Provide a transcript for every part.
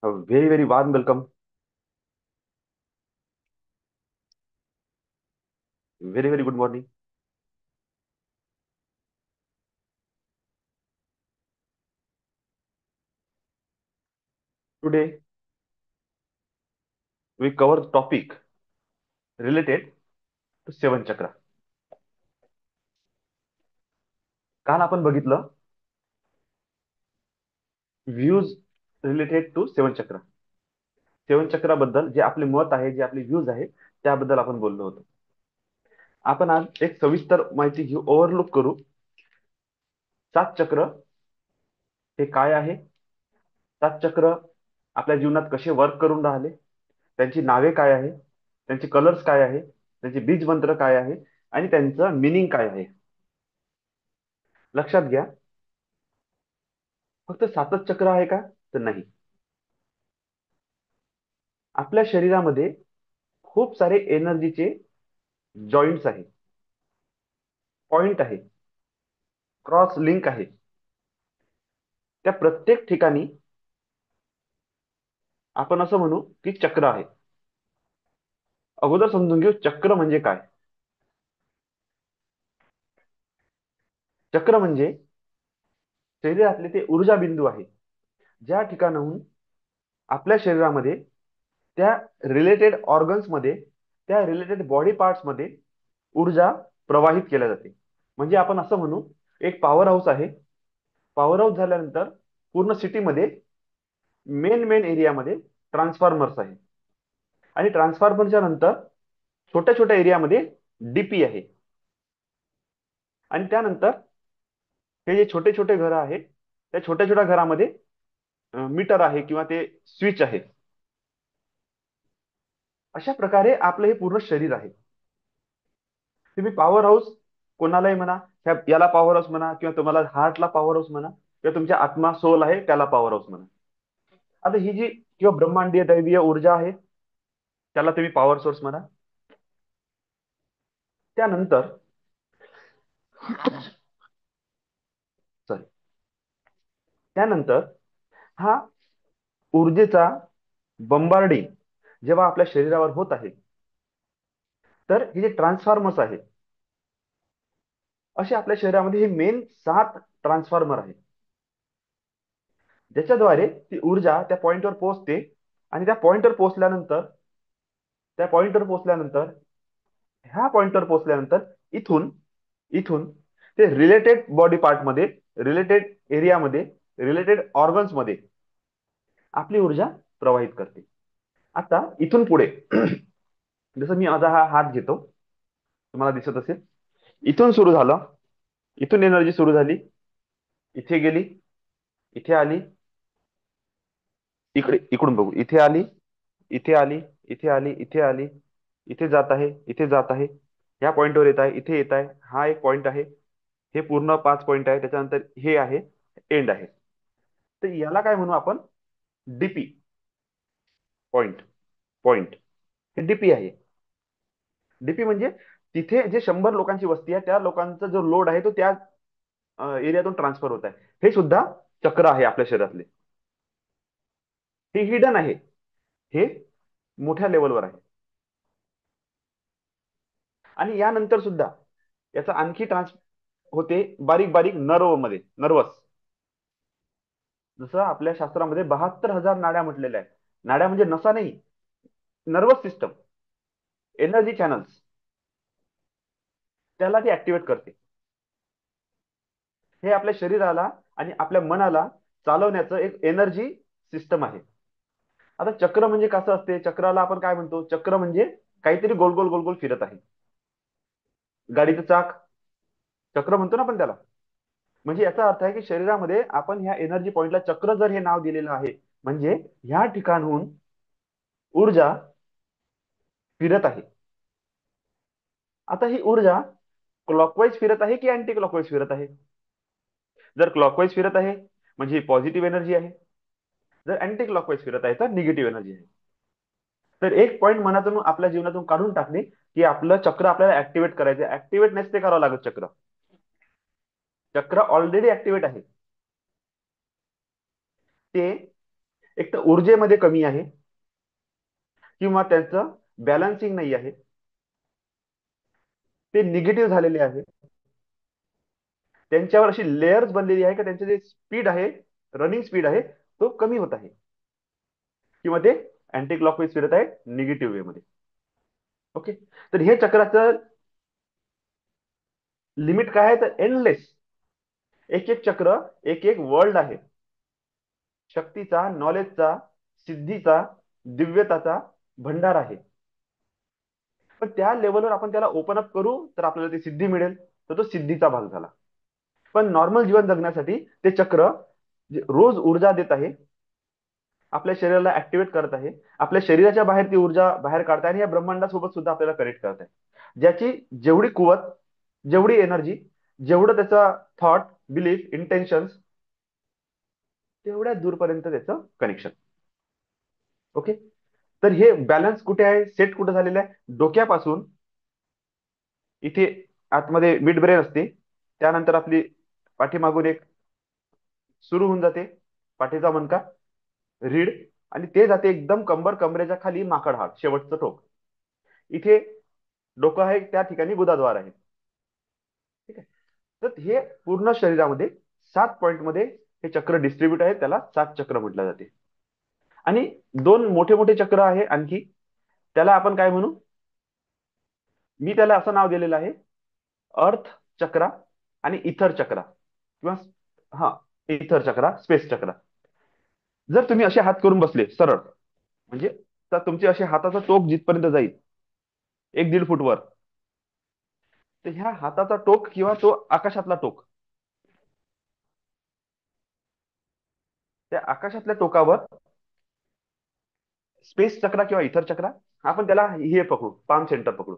A very, very warm welcome. Very, very good morning. Today, we cover the topic related to सेवन चक्र. काल आपण बघितलं views related to सेवन चक्र. सेवन चक्राबद्दल जे आपले मत आहे, जे आपले व्ह्यूज आहे, त्याबद्दल आपण बोललो होतो. आपण आज एक सविस्तर माहिती घेऊ, ओव्हरलुक करू. सात चक्र हे काय आहे, सात चक्र आपल्या जीवनात कसे वर्क करून राहिले, त्यांची नावे काय आहे, त्यांचे कलर्स काय आहे, त्यांचे बीज मंत्र काय आहे आणि त्यांचं मिनिंग काय आहे. लक्षात घ्या, फक्त सातच चक्र आहे का, तर नाही. आपल्या शरीरामध्ये खूप सारे एनर्जीचे जॉईंट्स आहे, पॉइंट आहे, क्रॉस लिंक आहे. त्या प्रत्येक ठिकाणी आपण असं म्हणू की चक्र आहे. अगोदर समजून घेऊ चक्र म्हणजे काय. चक्र म्हणजे शरीरातले ते ऊर्जा बिंदू आहे, ज्या ठिकाणाहून आपल्या शरीरामध्ये त्या रिलेटेड ऑर्गन्स मध्ये, त्या रिलेटेड बॉडी पार्ट्स मध्ये ऊर्जा प्रवाहित केल्या जाते. म्हणजे आपण असं म्हणू, एक पॉवर हाऊस आहे. पॉवर हाऊस झाल्यानंतर पूर्ण सिटीमध्ये मेन एरियामध्ये ट्रान्सफॉर्मर्स आहे, आणि ट्रान्सफॉर्मरच्या नंतर छोट्या छोट्या एरियामध्ये डीपी आहे, आणि त्यानंतर हे जे छोटे छोटे घर आहेत, त्या छोट्या छोट्या घरामध्ये मीटर आहे किंवा ते स्विच आहे. अशा प्रकारे आपलं हे पूर्ण शरीर आहे. तुम्ही पॉवर हाऊस कोणालाही म्हणा, याला पॉवर हाऊस म्हणा, किंवा तुम्हाला हार्टला पॉवर हाऊस म्हणा, किंवा तुमच्या आत्मा सोल आहे त्याला पॉवर हाऊस म्हणा. आता ही जी किंवा ब्रह्मांडीय दैवीय ऊर्जा आहे, त्याला तुम्ही पॉवर सोर्स म्हणा. त्यानंतर सॉरी त्यानंतर हा ऊर्जेचा बंबार्डिंग जेव्हा आपल्या शरीरावर होत आहे, तर हे जे ट्रान्सफॉर्मर्स आहे, असे आपल्या शरीरामध्ये हे मेन 7 ट्रान्सफॉर्मर आहे, ज्याच्याद्वारे ती ऊर्जा त्या पॉइंटवर पोहोचते. आणि त्या पॉइंटवर पोहोचल्यानंतर ह्या पॉइंटवर पोहोचल्यानंतर इथून इथून ते रिलेटेड बॉडी पार्ट मध्ये, रिलेटेड एरियामध्ये, रिलेटेड ऑर्गन्स मध्ये आपली ऊर्जा प्रवाहित करते. आता इथून पुढे जसं मी माझा हा हात घेतो, तुम्हाला दिसत असेल, इथून सुरू झालं, इथून एनर्जी सुरू झाली, इथे गेली, इथे आली, इकडे इकडून बघू, इथे आली, इथे आली, इथे आली, इथे आली, इथे जात आहे, इथे जात आहे, ह्या पॉइंटवर येत आहे, इथे येत आहे. हा एक पॉइंट आहे. हे पूर्ण 5 पॉइंट आहे. त्याच्यानंतर हे आहे, एंड आहे. तर याला काय म्हणू आपण, डीपी पॉइंट. पॉइंट हे डीपी आहे. डीपी म्हणजे तिथे जे 100 लोकांची वस्ती आहे, त्या लोकांचा जो लोड आहे तो त्या एरियातून ट्रान्सफर होत आहे. हे सुद्धा चक्र आहे आपल्या शरीरातले. हे हिडन आहे, हे मोठ्या लेवलवर आहे. आणि यानंतर सुद्धा याचा आणखी ट्रान्स होते बारीक बारीक नर्व मध्ये, नर्वस. जसं आपल्या शास्त्रामध्ये 72,000 नाड्या म्हटलेल्या आहेत. नाड्या म्हणजे नसा नाही, नर्वस सिस्टम, एनर्जी चॅनल्स, त्याला ती ऍक्टिव्हेट करते. हे आपल्या शरीराला आणि आपल्या मनाला चालवण्याचं एक एनर्जी सिस्टम आहे. आता चक्र म्हणजे कसं असते, चक्राला आपण काय म्हणतो, चक्र म्हणजे काहीतरी गोल गोल गोल गोल फिरत आहे. गाडीचं चाक चक्र म्हणतो ना आपण त्याला. म्हणजे याचा अर्थ आहे की शरीरामध्ये आपण ह्या एनर्जी पॉइंटला चक्र जर हे नाव दिलेलं आहे, म्हणजे ह्या ठिकाणहून ऊर्जा फिरत आहे. आता ही ऊर्जा क्लॉकवाईज फिरत आहे की अँटी क्लॉकवाईज फिरत आहे. जर क्लॉकवाईज फिरत आहे म्हणजे पॉझिटिव्ह एनर्जी आहे. जर अँटी क्लॉकवाईज फिरत आहे तर निगेटिव्ह एनर्जी आहे. तर एक पॉईंट मनातून आपल्या जीवनातून काढून टाकणे की आपलं चक्र आपल्याला ऍक्टिव्हेट करायचं. ऍक्टिव्हेट नसते करावं लागत चक्र. चक्र ऑलरेडी ऍक्टिव्हेट आहे. ते एक तर ऊर्जेमध्ये कमी आहे, किंवा त्यांचं बॅलन्सिंग नाही आहे, ते निगेटिव्ह झालेले आहे, त्यांच्यावर अशी लेयर्स बनलेली आहे की त्यांचे जे स्पीड आहे, रनिंग स्पीड आहे, तो कमी होत आहे, किंवा ते अँटी क्लॉकवाईज फिरत आहे निगेटिव्ह वे मध्ये. ओके. तर हे चक्राचं लिमिट काय आहे, तर एंडलेस. एक एक चक्र एक एक वर्ल्ड आहे, शक्तीचा, नॉलेजचा, सिद्धीचा, दिव्यताचा भंडार आहे. पण त्या लेवलवर आपण त्याला ओपन अप करू तर आपल्याला ती सिद्धी मिळेल, तर तो सिद्धीचा भाग झाला. पण नॉर्मल जीवन जगण्यासाठी ते चक्र जे रोज ऊर्जा देत आहे, आपल्या शरीराला ऍक्टिव्हेट करत आहे, आपल्या शरीराच्या बाहेर ती ऊर्जा बाहेर काढत आहे, आणि या ब्रह्मांडासोबत सुद्धा आपल्याला कनेक्ट करत आहे. ज्याची जेवढी कुवत, जेवढी एनर्जी, जेवढं त्याचा थॉट, बिलीफ, इंटेन्शन, तेवढ्या दूरपर्यंत त्याचं कनेक्शन. ओके. तर हे बॅलन्स कुठे आहे, सेट कुठे झालेलं आहे, डोक्यापासून इथे आतमध्ये मिड ब्रेन असते, त्यानंतर आपली पाठीमागून एक सुरू होऊन जाते, पाठीचा मणका, रीड, आणि ते जाते एकदम कंबर, कमरेच्या खाली माकड हाड, शेवटचं टोक. इथे डोकं आहे, त्या ठिकाणी गुदाद्वार आहे. ठीक आहे. तर हे पूर्ण शरीरामध्ये 7 पॉइंट मध्ये हे चक्र डिस्ट्रीब्यूट आहे, त्याला 7 चक्र म्हटलं जाते. आणि दोन मोठे मोठे चक्र आहे आणखी, त्याला आपण काय म्हणू, मी त्याला असं नाव दिलेलं आहे, अर्थ चक्रा आणि इथर चक्रा, किंवा हा, इथर चक्रा, स्पेस चक्रा. जर तुम्ही असे हात करून बसले सरळ, म्हणजे तर तुमचे असे हाताचा टोक जिथपर्यंत जाईल, 1-1.5 फूट वर, तर ह्या हाताचा टोक किंवा तो आकाशातला टोक, त्या आकाशातल्या टोकावर स्पेस चक्रा किंवा इथर चक्रा, आपण त्याला हे पकडू, पाम सेंटर पकडू.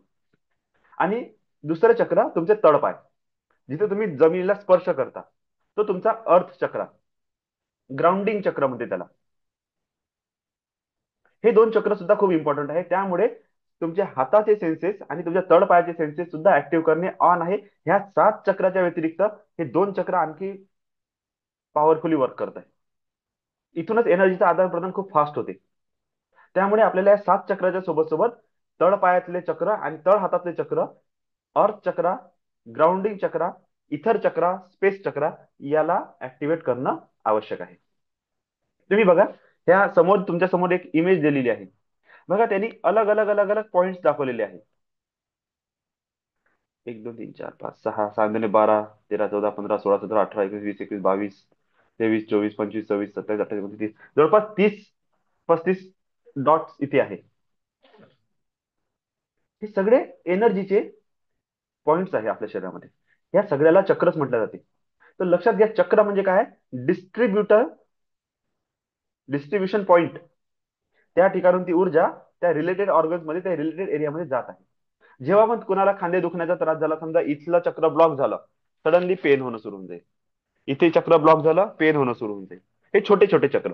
आणि दुसरं चक्र तुमचे तळपाय, जिथे तुम्ही जमिनीला स्पर्श करता, तो तुमचा अर्थ चक्र, ग्राउंडिंग चक्र म्हणते त्याला. हे दोन चक्र सुद्धा खूप इम्पॉर्टंट आहे, त्यामुळे तुमच्या हाताचे सेन्सेस आणि तुमच्या तळपायाचे सेन्सेस सुद्धा ऍक्टिव्ह करणे ऑन आहे. ह्या 7 चक्राच्या व्यतिरिक्त हे दोन चक्र आणखी पॉवरफुली वर्क करत आहे. इथूनच एनर्जीचं आदान प्रदान खूप फास्ट होते. त्यामुळे आपल्याला या 7 चक्राच्या सोबत सोबत तळपायातले चक्र आणि तळ हातातले चक्र, अर्थ चक्रा, ग्राउंडिंग चक्रा, इथर चक्रा, स्पेस चक्रा, याला ऍक्टिव्हेट करणं आवश्यक आहे. तुम्ही बघा, ह्या समोर तुमच्या समोर एक इमेज दिलेली आहे. बघा, त्यांनी अलग अलग अलग अलग पॉइंट्स दाखवलेले आहेत. 1, 2, 3, 4, 5, 6, 7, 8, 12, 13, 14, 18, 21, 22, 23, 24, 25, 26, 27, 28, 29, 30, जवळपास 30-35 डॉट्स इथे आहे. हे सगळे एनर्जीचे पॉइंट्स आहे आपल्या शरीरामध्ये. या सगळ्याला चक्रच म्हटलं जाते. तर लक्षात घ्या, चक्र म्हणजे काय, डिस्ट्रीब्युटर, डिस्ट्रीब्युशन पॉइंट. त्या ठिकाणून ती ऊर्जा त्या रिलेटेड ऑर्गन्स मध्ये, त्या रिलेटेड एरियामध्ये जात आहे. जेव्हा पण कुणाला खांदे दुखण्याचा त्रास झाला, समजा इथलं चक्र ब्लॉक झालं, सडनली पेन होणं सुरू होऊन जाईल. इथे चक्र ब्लॉक झालं, पेन होणं सुरू होऊन जाईल. हे छोटे छोटे चक्र.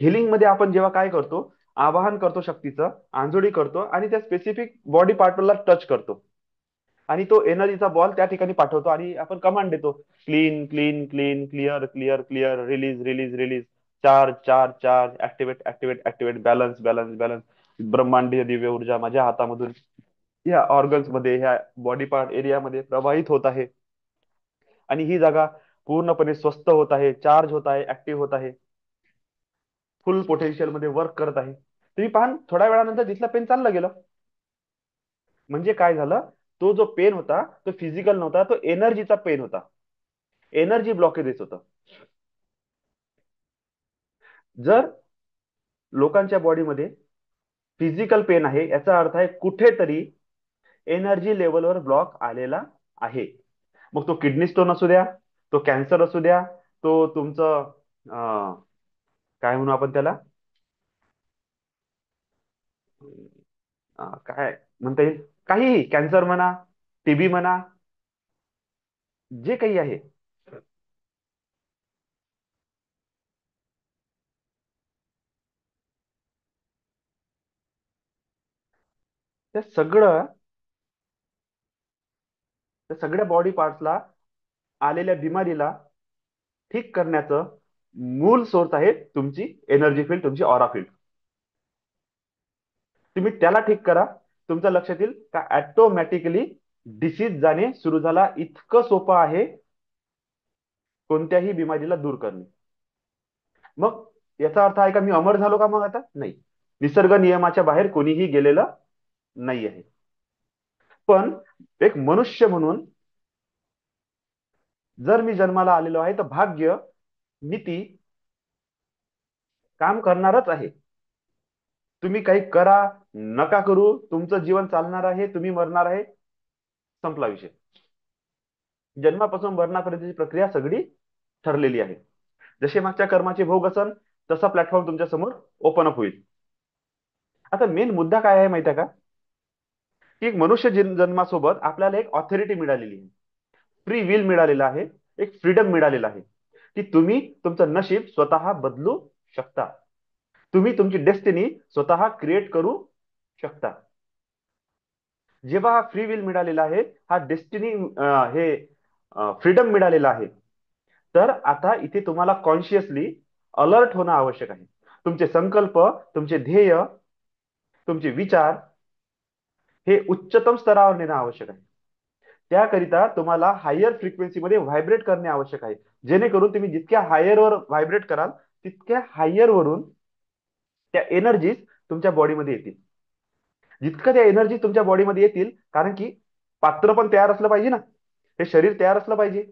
हिलिंग मध्ये आपण जेव्हा काय करतो, आवाहन करतो शक्तीचं, आंजोडी करतो, आणि त्या स्पेसिफिक बॉडी पार्टला टच करतो, आणि तो एनर्जीचा बॉल त्या ठिकाणी पाठवतो, आणि आपण कमांड देतो, clean clean clean, clear clear clear, release release release, charge charge charge, activate activate activate, balance balance balance. ब्रह्मांडीय दिव्य ऊर्जा माझ्या हातामधून ह्या ऑर्गन्स मध्ये, ह्या बॉडी पार्ट एरियामध्ये प्रवाहित होत आहे, आणि ही जागा पूर्णपणे स्वस्थ होत आहे, चार्ज होत आहे, ऍक्टिव्ह होत आहे, फुल पोटेन्शियल मध्ये वर्क करत आहे. तुम्ही पहा, थोड्या वेळानंतर तिथलं पेन चाललं गेलं. म्हणजे काय झालं, तो जो पेन होता तो फिजिकल नव्हता, तो एनर्जीचा पेन होता, एनर्जी ब्लॉकेजेस होतं. जर लोकांच्या बॉडीमध्ये फिजिकल पेन आहे, याचा अर्थ आहे कुठेतरी एनर्जी लेवलवर ब्लॉक आलेला आहे. मग तो किडनी स्टोन असू द्या, तो कॅन्सर असू द्या, तो तुमचं काय म्हणू आपण त्याला, काय म्हणता येईल, काहीही, कॅन्सर म्हणा, टीबी म्हणा, जे काही आहे, त्या सगळं, त्या सगळ्या बॉडी पार्टला आलेल्या बिमारीला ठीक करण्याचं मूळ सोर्स आहे तुमची एनर्जी फील्ड, तुमची ऑरा फील्ड. तुम्ही त्याला ठीक करा, तुमच्या लक्षात येईल का ऑटोमॅटिकली डिसीज जाणे सुरू झाला. इतकं सोपं आहे कोणत्याही बिमारीला दूर करणे. मग याचा अर्थ आहे का मी अमर झालो का? मग आता नाही. निसर्ग नियमाच्या बाहेर कोणीही गेलेलं नाही आहे. पण एक मनुष्य म्हणून जर मी जन्माला आलेलो आहे तर भाग्य, नीती काम करणारच आहे. तुम्ही काही करा नका करू, तुमचं जीवन चालणार आहे, तुम्ही मरणार आहे, संपला विषय. जन्मापासून मरणापर्यंतची प्रक्रिया सगळी ठरलेली आहे. जसे मागच्या कर्माचे भोग असन तसा प्लॅटफॉर्म तुमच्या समोर ओपन अप होईल. आता मेन मुद्दा काय आहे माहिती आहे का? की एक मनुष्य जन्मासोबत आपल्याला एक ऑथॉरिटी मिळालेली आहे, फ्री विल मिळालेला आहे, एक फ्रीडम मिळालेला आहे की तुम्ही तुमचं नशीब स्वतः बदलू शकता. तुम्ही तुमची डेस्टिनी स्वतः क्रिएट करू शकता. जेव्हा हा फ्री विल मिळालेला आहे, हा डेस्टिनी, हे फ्रीडम मिळालेला आहे, तर आता इथे तुम्हाला कॉन्शियसली अलर्ट होणं आवश्यक आहे. तुमचे संकल्प, तुमचे ध्येय, तुमचे विचार हे उच्चतम स्तरावर नेणं आवश्यक आहे. त्याकरिता तुम्हाला हायर फ्रिक्वेन्सीमध्ये व्हायब्रेट करणे आवश्यक आहे. जेणेकरून तुम्ही जितक्या हायरवर व्हायब्रेट कराल तितक्या हायर वरून त्या एनर्जीज तुमच्या बॉडीमध्ये येतील. जितकं त्या एनर्जी तुमच्या बॉडीमध्ये येतील, कारण की पात्र पण तयार असलं पाहिजे ना, हे शरीर तयार असलं पाहिजे.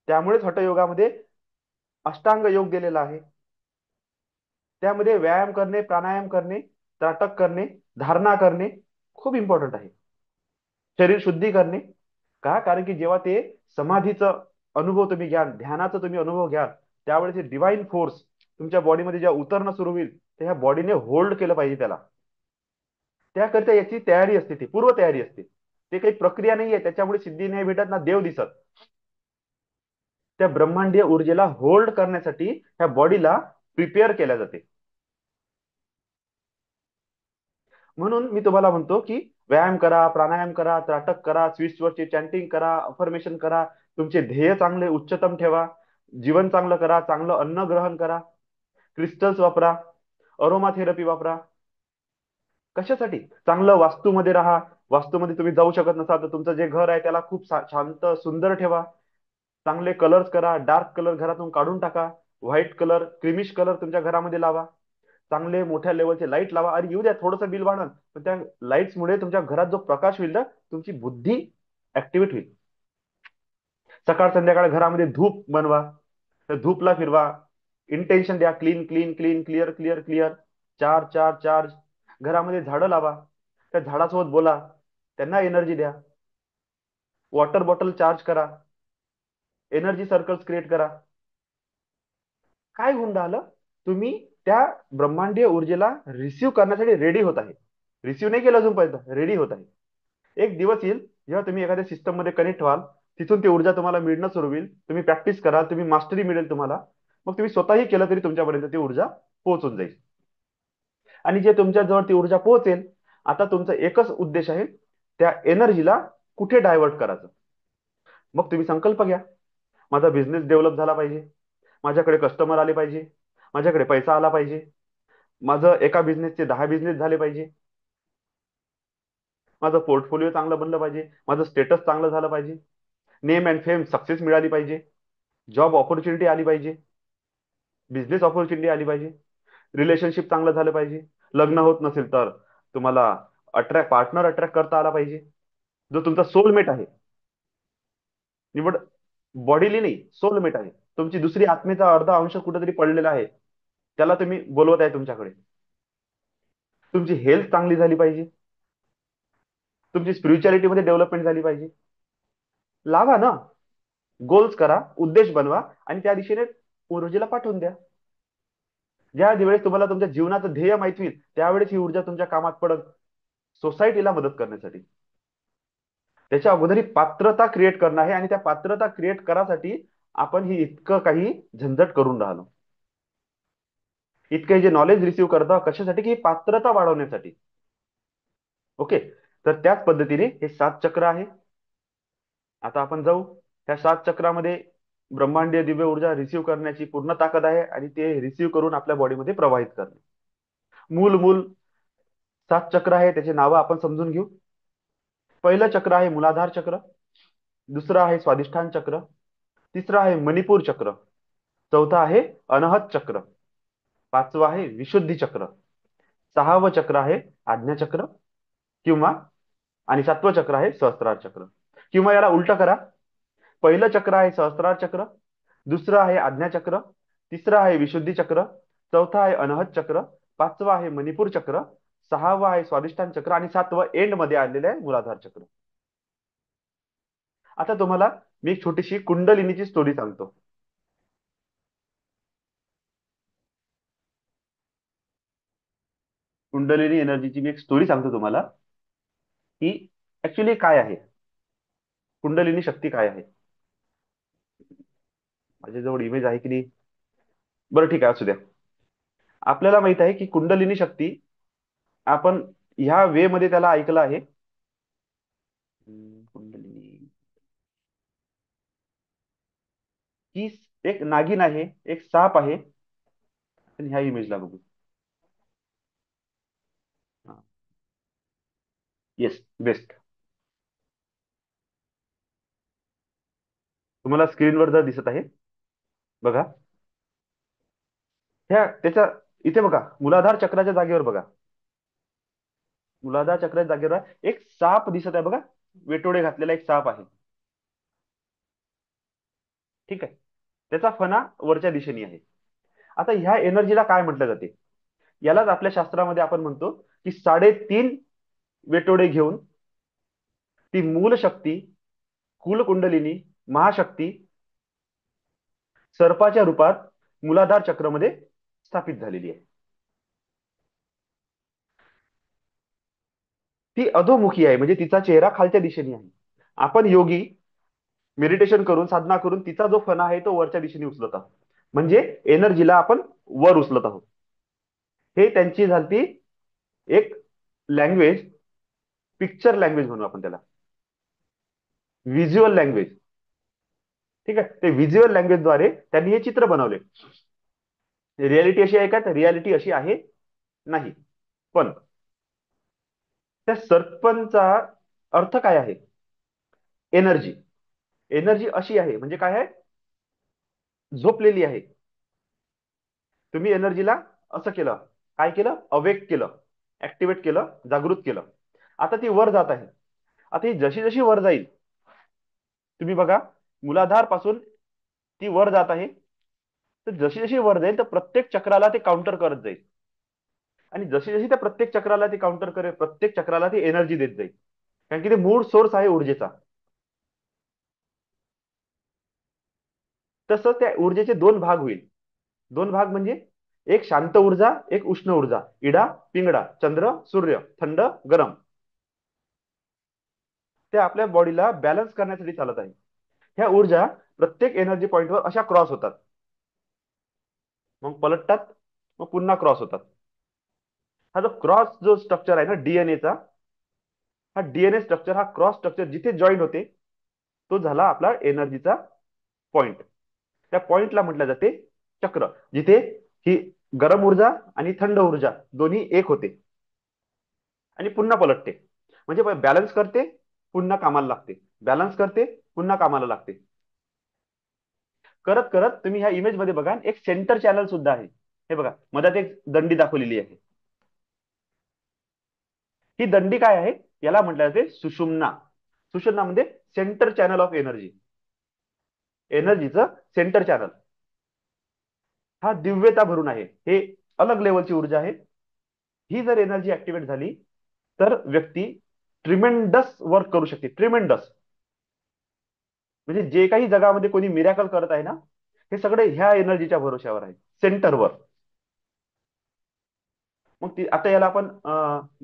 त्यामुळेच हठयोगामध्ये अष्टांग योग दिलेला आहे. त्यामध्ये व्यायाम करणे, प्राणायाम करणे, त्राटक करणे, धारणा करणे खूप इम्पॉर्टंट आहे. शरीर शुद्धी करणे. का? कारण की जेव्हा ते समाधीचं अनुभव तुम्ही घ्याल, ध्यानाचा तुम्ही अनुभव घ्याल, त्यावेळेस हे डिवाइन फोर्स तुमच्या बॉडीमध्ये जेव्हा उतरणं सुरू होईल, तर ह्या बॉडीने होल्ड केलं पाहिजे त्याला. त्याकरिता याची तयारी असते, ती पूर्व तयारी असते. ते काही प्रक्रिया नाही आहे, त्याच्यामुळे सिद्धी नाही भेटत ना देव दिसत. त्या ब्रह्मांडीय ऊर्जेला होल्ड करण्यासाठी ह्या बॉडीला प्रिपेअर केल्या जाते. म्हणून मी तुम्हाला म्हणतो की व्यायाम करा, प्राणायाम करा, त्राटक करा, स्विचवरची चॅन्टिंग करा, अफर्मेशन करा, तुमचे ध्येय चांगले उच्चतम ठेवा, जीवन चांगलं करा, चांगलं अन्न ग्रहण करा, क्रिस्टल्स वापरा, अरोमा थेरपी वापरा. कशासाठी? चांगलं वास्तूमध्ये राहा. वास्तूमध्ये तुम्ही जाऊ शकत नसाल तर तुमचं जे घर आहे त्याला खूप शांत सुंदर ठेवा. चांगले कलर्स करा, डार्क कलर घरातून काढून टाका, व्हाईट कलर, क्रिमिश कलर तुमच्या घरामध्ये लावा. चांगले मोठ्या लेवलचे लाईट लावा. अरे येऊ द्या थोडंसं बिल वाढल, पण त्या लाईट्समुळे तुमच्या घरात जो प्रकाश होईल ना, तुमची बुद्धी ऍक्टिव्हेट होईल. सकाळ संध्याकाळ घरामध्ये धूप बनवा, तर धूपला फिरवा. इंटेन्शन द्या, clean clean clean, clear clear clear, charge charge charge. घरामध्ये झाडं लावा, त्या झाडासोबत बोला, त्यांना एनर्जी द्या. वॉटर बॉटल चार्ज करा, एनर्जी सर्कल्स क्रिएट करा. काय होऊन राहिलं? तुम्ही त्या ब्रह्मांडीय ऊर्जेला रिसिव्ह करण्यासाठी रेडी होत आहे. रिसिव्ह नाही केलं अजूनपर्यंत, रेडी होत आहे. एक दिवस येईल जेव्हा तुम्ही एखाद्या सिस्टम मध्ये कनेक्ट व्हाल, तिथून ती ऊर्जा तुम्हाला मिळणं सुरू होईल. तुम्ही प्रॅक्टिस कराल, तुम्ही मास्टरी मिळेल तुम्हाला. मग तुम्ही स्वतःही केलं तरी तुमच्यापर्यंत ती ऊर्जा पोहोचून जाईल. आणि जे तुमच्या जवळ ती ऊर्जा पोहोचेल, आता तुमचा एकच उद्देश आहे, त्या एनर्जीला कुठे डायव्हर्ट करायचं. मग तुम्ही संकल्प घ्या, माझा बिझनेस डेव्हलप झाला पाहिजे, माझ्याकडे कस्टमर आले पाहिजे, माझ्याकडे पैसा आला पाहिजे, माझं एका बिझनेसचे 10 बिझनेस झाले पाहिजे, माझं पोर्टफोलिओ चांगलं बनलं पाहिजे, माझं स्टेटस चांगलं झालं पाहिजे, नेम अँड फेम सक्सेस मिळाली पाहिजे, जॉब ऑपॉर्च्युनिटी आली पाहिजे, बिझनेस ऑपॉर्च्युनिटी आली पाहिजे, रिलेशनशिप चांगलं झालं पाहिजे. लग्न होत नसेल तर तुम्हाला पार्टनर अट्रॅक्ट करता आला पाहिजे, जो तुमचा सोलमेट आहे. निवड बॉडीली नाही, सोलमेट आहे. तुमची दुसरी आत्मेचा अर्धा अंश कुठेतरी पडलेला आहे, त्याला तुम्ही बोलवत आहे तुमच्याकडे. तुमची हेल्थ चांगली झाली पाहिजे, तुमची स्पिरिच्युअलिटी मध्ये डेव्हलपमेंट झाली पाहिजे. लावा ना, गोल्स करा, उद्देश बनवा आणि त्या दिशेने ऊर्जेला पाठवून द्या. ज्या वेळेस तुम्हाला तुमच्या जीवनाचं ध्येय माहिती होईल, त्यावेळेस ही ऊर्जा तुमच्या कामात पडत, सोसायटीला मदत करण्यासाठी. त्याच्या अगोदर ही पात्रता क्रिएट करणं आहे, आणि त्या पात्रता क्रिएट करासाठी आपण ही इतकं काही झंझट करून राहिलो. इतकं जे नॉलेज रिसिव्ह करता कशासाठी? की ही पात्रता वाढवण्यासाठी. ओके. तर त्याच पद्धतीने हे 7 चक्र आहे. आता आपण जाऊ त्या 7 चक्रामध्ये. ब्रह्मांडीय दिव्य ऊर्जा रिसीव्ह करण्याची पूर्ण ताकद आहे आणि ते रिसीव्ह करून आपल्या बॉडीमध्ये प्रवाहित करणे. मूल मूल 7 चक्र आहे, त्याचे नावं आपण समजून घेऊ. पहिलं चक्र आहे मूलाधार चक्र. दुसरं आहे स्वादिष्ठान चक्र. तिसरं आहे मणिपूर चक्र. चौथं आहे अनहत चक्र. पाचवं आहे विशुद्धी चक्र. सहावं चक्र आहे आज्ञा चक्र किंवा आणि सातवं चक्र आहे सहस्त्रार चक्र. किंवा याला उलट करा. पहिलं चक्र आहे सहस्त्रार चक्र. दुसरं आहे आज्ञा चक्र. तिसरं आहे विशुद्धी चक्र. चौथं आहे अनहत चक्र. पाचवं आहे मणिपूर चक्र. सहावं आहे स्वादिष्ठान चक्र आणि सातवं एंड मध्ये आलेलं आहे मूलाधार चक्र. आता तुम्हाला मी एक छोटीशी कुंडलिनीची स्टोरी सांगतो. कुंडलिनी एनर्जीची मी एक स्टोरी सांगतो तुम्हाला की ऍक्च्युली काय आहे, कुंडलिनी शक्ती काय आहे. माझ्याजवळ इमेज आहे की नाही? बरं ठीक आहे, असू द्या. आपल्याला माहित आहे की कुंडलिनी शक्ती, आपण ह्या वे मध्ये त्याला ऐकलं आहे. कुंडलिनी ही एक नागिन आहे, एक साप आहे. आणि ह्या इमेजला बघू. Yes, best. तुम्हाला स्क्रीनवर जर दिसत आहे, बघा. ह्या त्याच्या इथे बघा, मूलाधार चक्राच्या जागेवर बघा. मूलाधार चक्राच्या जागेवर एक साप दिसत आहे बघा. वेटोळे घातलेला एक साप आहे. ठीक आहे. त्याचा फणा वरच्या दिशेने आहे. आता ह्या एनर्जीला काय म्हटलं जाते? यालाच आपल्या शास्त्रामध्ये आपण म्हणतो की 3.5 वेटोळे घेऊन ती मूल शक्ती, कुलकुंडलिनी, महाशक्ती सर्पाच्या रूपात मूलाधार चक्रमध्ये स्थापित झालेली आहे. ती अधोमुखी आहे, म्हणजे तिचा चेहरा खालच्या दिशेने आहे. आपण योगी मेडिटेशन करून, साधना करून तिचा जो फणा आहे तो वरच्या दिशेने उचलत आहोत. म्हणजे एनर्जीला आपण वर उचलत आहोत. हे त्यांची झाली एक लँग्वेज, पिक्चर लँग्वेज म्हणू आपण त्याला, व्हिज्युअल लँग्वेज. ठीक आहे. ते व्हिज्युअल लँग्वेजद्वारे त्यांनी हे चित्र बनवले. रियालिटी अशी आहे का? तर रियालिटी अशी आहे नाही. पण त्या सर्पंचा अर्थ काय आहे? एनर्जी. एनर्जी अशी आहे म्हणजे काय आहे? झोपलेली आहे. तुम्ही एनर्जीला असं केलं, काय केलं? अवेक केलं, ऍक्टिव्हेट केलं, जागृत केलं. आता ती वर जात आहे. आता ही जशी जशी वर जाईल, तुम्ही बघा, मूलाधार पासून ती वर जात आहे. तर जशी जशी वर जाईल तर प्रत्येक चक्राला ते काउंटर करत जाईल. आणि जशी जशी त्या प्रत्येक चक्राला ती काउंटर करेल, प्रत्येक चक्राला ती एनर्जी देत जाईल. कारण की ते मूळ सोर्स आहे ऊर्जेचा. तसं त्या ऊर्जेचे दोन भाग होईल. दोन भाग म्हणजे एक शांत ऊर्जा, एक उष्ण ऊर्जा. इडा पिंगडा, चंद्र सूर्य, थंड गरम. ते आपल्या बॉडीला बॅलन्स करण्यासाठी चालत आहे. ह्या ऊर्जा प्रत्येक एनर्जी पॉईंटवर अशा क्रॉस होतात, मग पलटतात, मग पुन्हा क्रॉस होतात. हा जो क्रॉस जो स्ट्रक्चर आहे ना डीएनएचा, हा डीएनए स्ट्रक्चर, हा क्रॉस स्ट्रक्चर जिथे जॉईन होते तो झाला आपला एनर्जीचा पॉइंट. त्या पॉइंटला म्हटलं जाते चक्र. जिथे ही गरम ऊर्जा आणि थंड ऊर्जा दोन्ही एक होते आणि पुन्हा पलटते. म्हणजे बॅलन्स करते, पुन्हा कामाला लागते, बॅलन्स करते, पुन्हा कामाला लागते. करत करत तुम्ही ह्या इमेज मध्ये बघा, एक सेंटर चॅनल सुद्धा आहे. हे बघा, मधात एक दंडी दाखवलेली आहे. ही दंडी काय आहे? याला म्हटलं जाते सुषुम्ना. सुषुम्ना म्हणजे सेंटर चॅनल ऑफ एनर्जी, एनर्जीचं सेंटर चॅनल. हा दिव्यता भरून आहे, हे अलग लेवलची ऊर्जा आहे. ही जर एनर्जी ऍक्टिव्हेट झाली तर व्यक्ती ट्रिमेंडस वर्क करू शकते. ट्रिमेंडस म्हणजे जे काही जगामध्ये कोणी मिरॅकल करत आहे ना, हे सगळे ह्या एनर्जीच्या भरोश्यावर आहे, सेंटरवर. मग ती आता याला आपण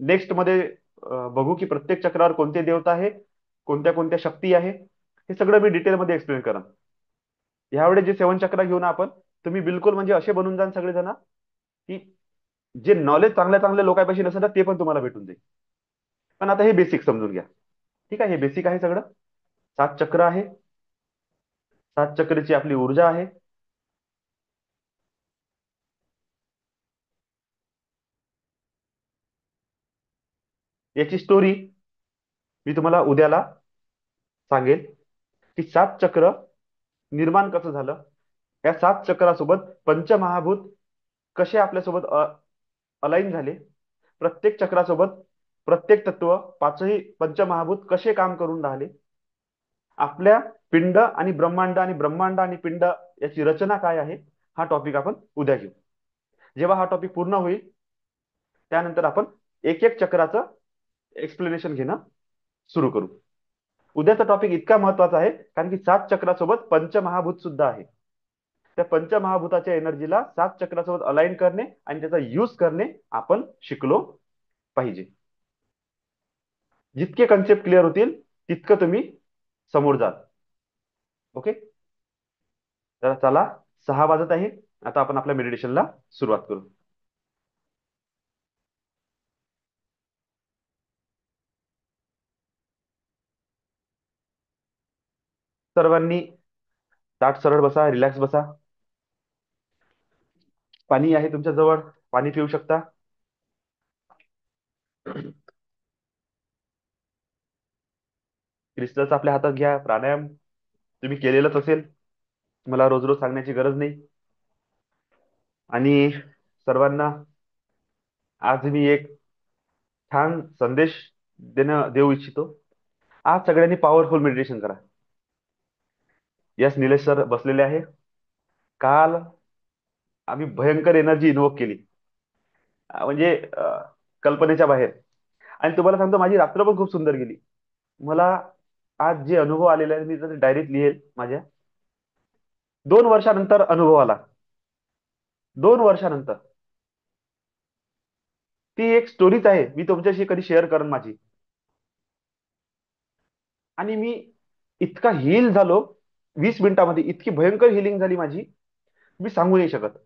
नेक्स्ट मध्ये बघू की प्रत्येक चक्रावर कोणते देवता आहे, कोणत्या कोणत्या शक्ती आहे. हे सगळं मी डिटेलमध्ये एक्सप्लेन करा. यावेळी जे 7 चक्र घेऊन आपण, तुम्ही बिलकुल म्हणजे असे बनून जाल सगळेजण की जे नॉलेज चांगल्या चांगल्या लोकांपाशी नसेल ना, ते पण तुम्हाला भेटून जाईल. पण आता हे बेसिक समजून घ्या. ठीक आहे, हे बेसिक आहे सगळं. 7 चक्र आहे. सात चक्राची आपली ऊर्जा आहे. याची स्टोरी मी तुम्हाला उद्याला सांगेल, की सात चक्र निर्माण कसं झालं, या सात चक्रासोबत पंचमहाभूत कसे आपल्यासोबत अलाईन झाले, प्रत्येक चक्रासोबत प्रत्येक तत्व पाचही पंचमहाभूत कसे काम करून राहिले, आपल्या पिंड आणि ब्रह्मांड आणि ब्रह्मांड आणि पिंड याची रचना काय आहे, हा टॉपिक आपण उद्या घेऊ. जेव्हा हा टॉपिक पूर्ण होईल, त्यानंतर आपण एक एक चक्राचं एक्सप्लेनेशन घेणं सुरू करू. उद्याचा टॉपिक इतका महत्वाचा आहे कारण की सात चक्रासोबत पंचमहाभूत सुद्धा आहे. त्या पंचमहाभूताच्या एनर्जीला सात चक्रासोबत अलाइन करणे आणि त्याचा यूज करणे आपण शिकलो पाहिजे. जितके कन्सेप्ट क्लिअर होतील तितकं तुम्ही समोर जाल. ओके, तर चला, 6 वाजत आहे. आता आपण आपल्या मेडिटेशनला सुरुवात करू. सर्वांनी ताट सरळ बसा, रिलॅक्स बसा. पाणी आहे तुमच्या जवळ, पाणी पिऊ शकता. क्रिस्टल्स आपल्या हातात घ्या. प्राणायाम तुम्ही केलेलंच असेल, मला रोज रोज सांगण्याची गरज नाही. आणि सर्वांना आज मी एक छान संदेश देऊ इच्छितो. आज सगळ्यांनी पॉवरफुल मेडिटेशन करा. यस, निलेश सर बसलेले आहे. काल आम्ही भयंकर एनर्जी इन्व्होक केली, म्हणजे कल्पनेच्या बाहेर. आणि तुम्हाला सांगतो, माझी रात्र पण खूप सुंदर गेली. मला आज जे अनुभव आलेले आहे, मी जर डायरीत लिहेल माझ्या. 2 वर्षानंतर अनुभव आला. 2 वर्षानंतर. ती एक स्टोरीच आहे, मी तुमच्याशी कधी शेअर करेन माझी. आणि मी इतका हील झालो 20 मिनिटामध्ये, इतकी भयंकर हिलिंग झाली माझी, मी सांगू नाही शकत.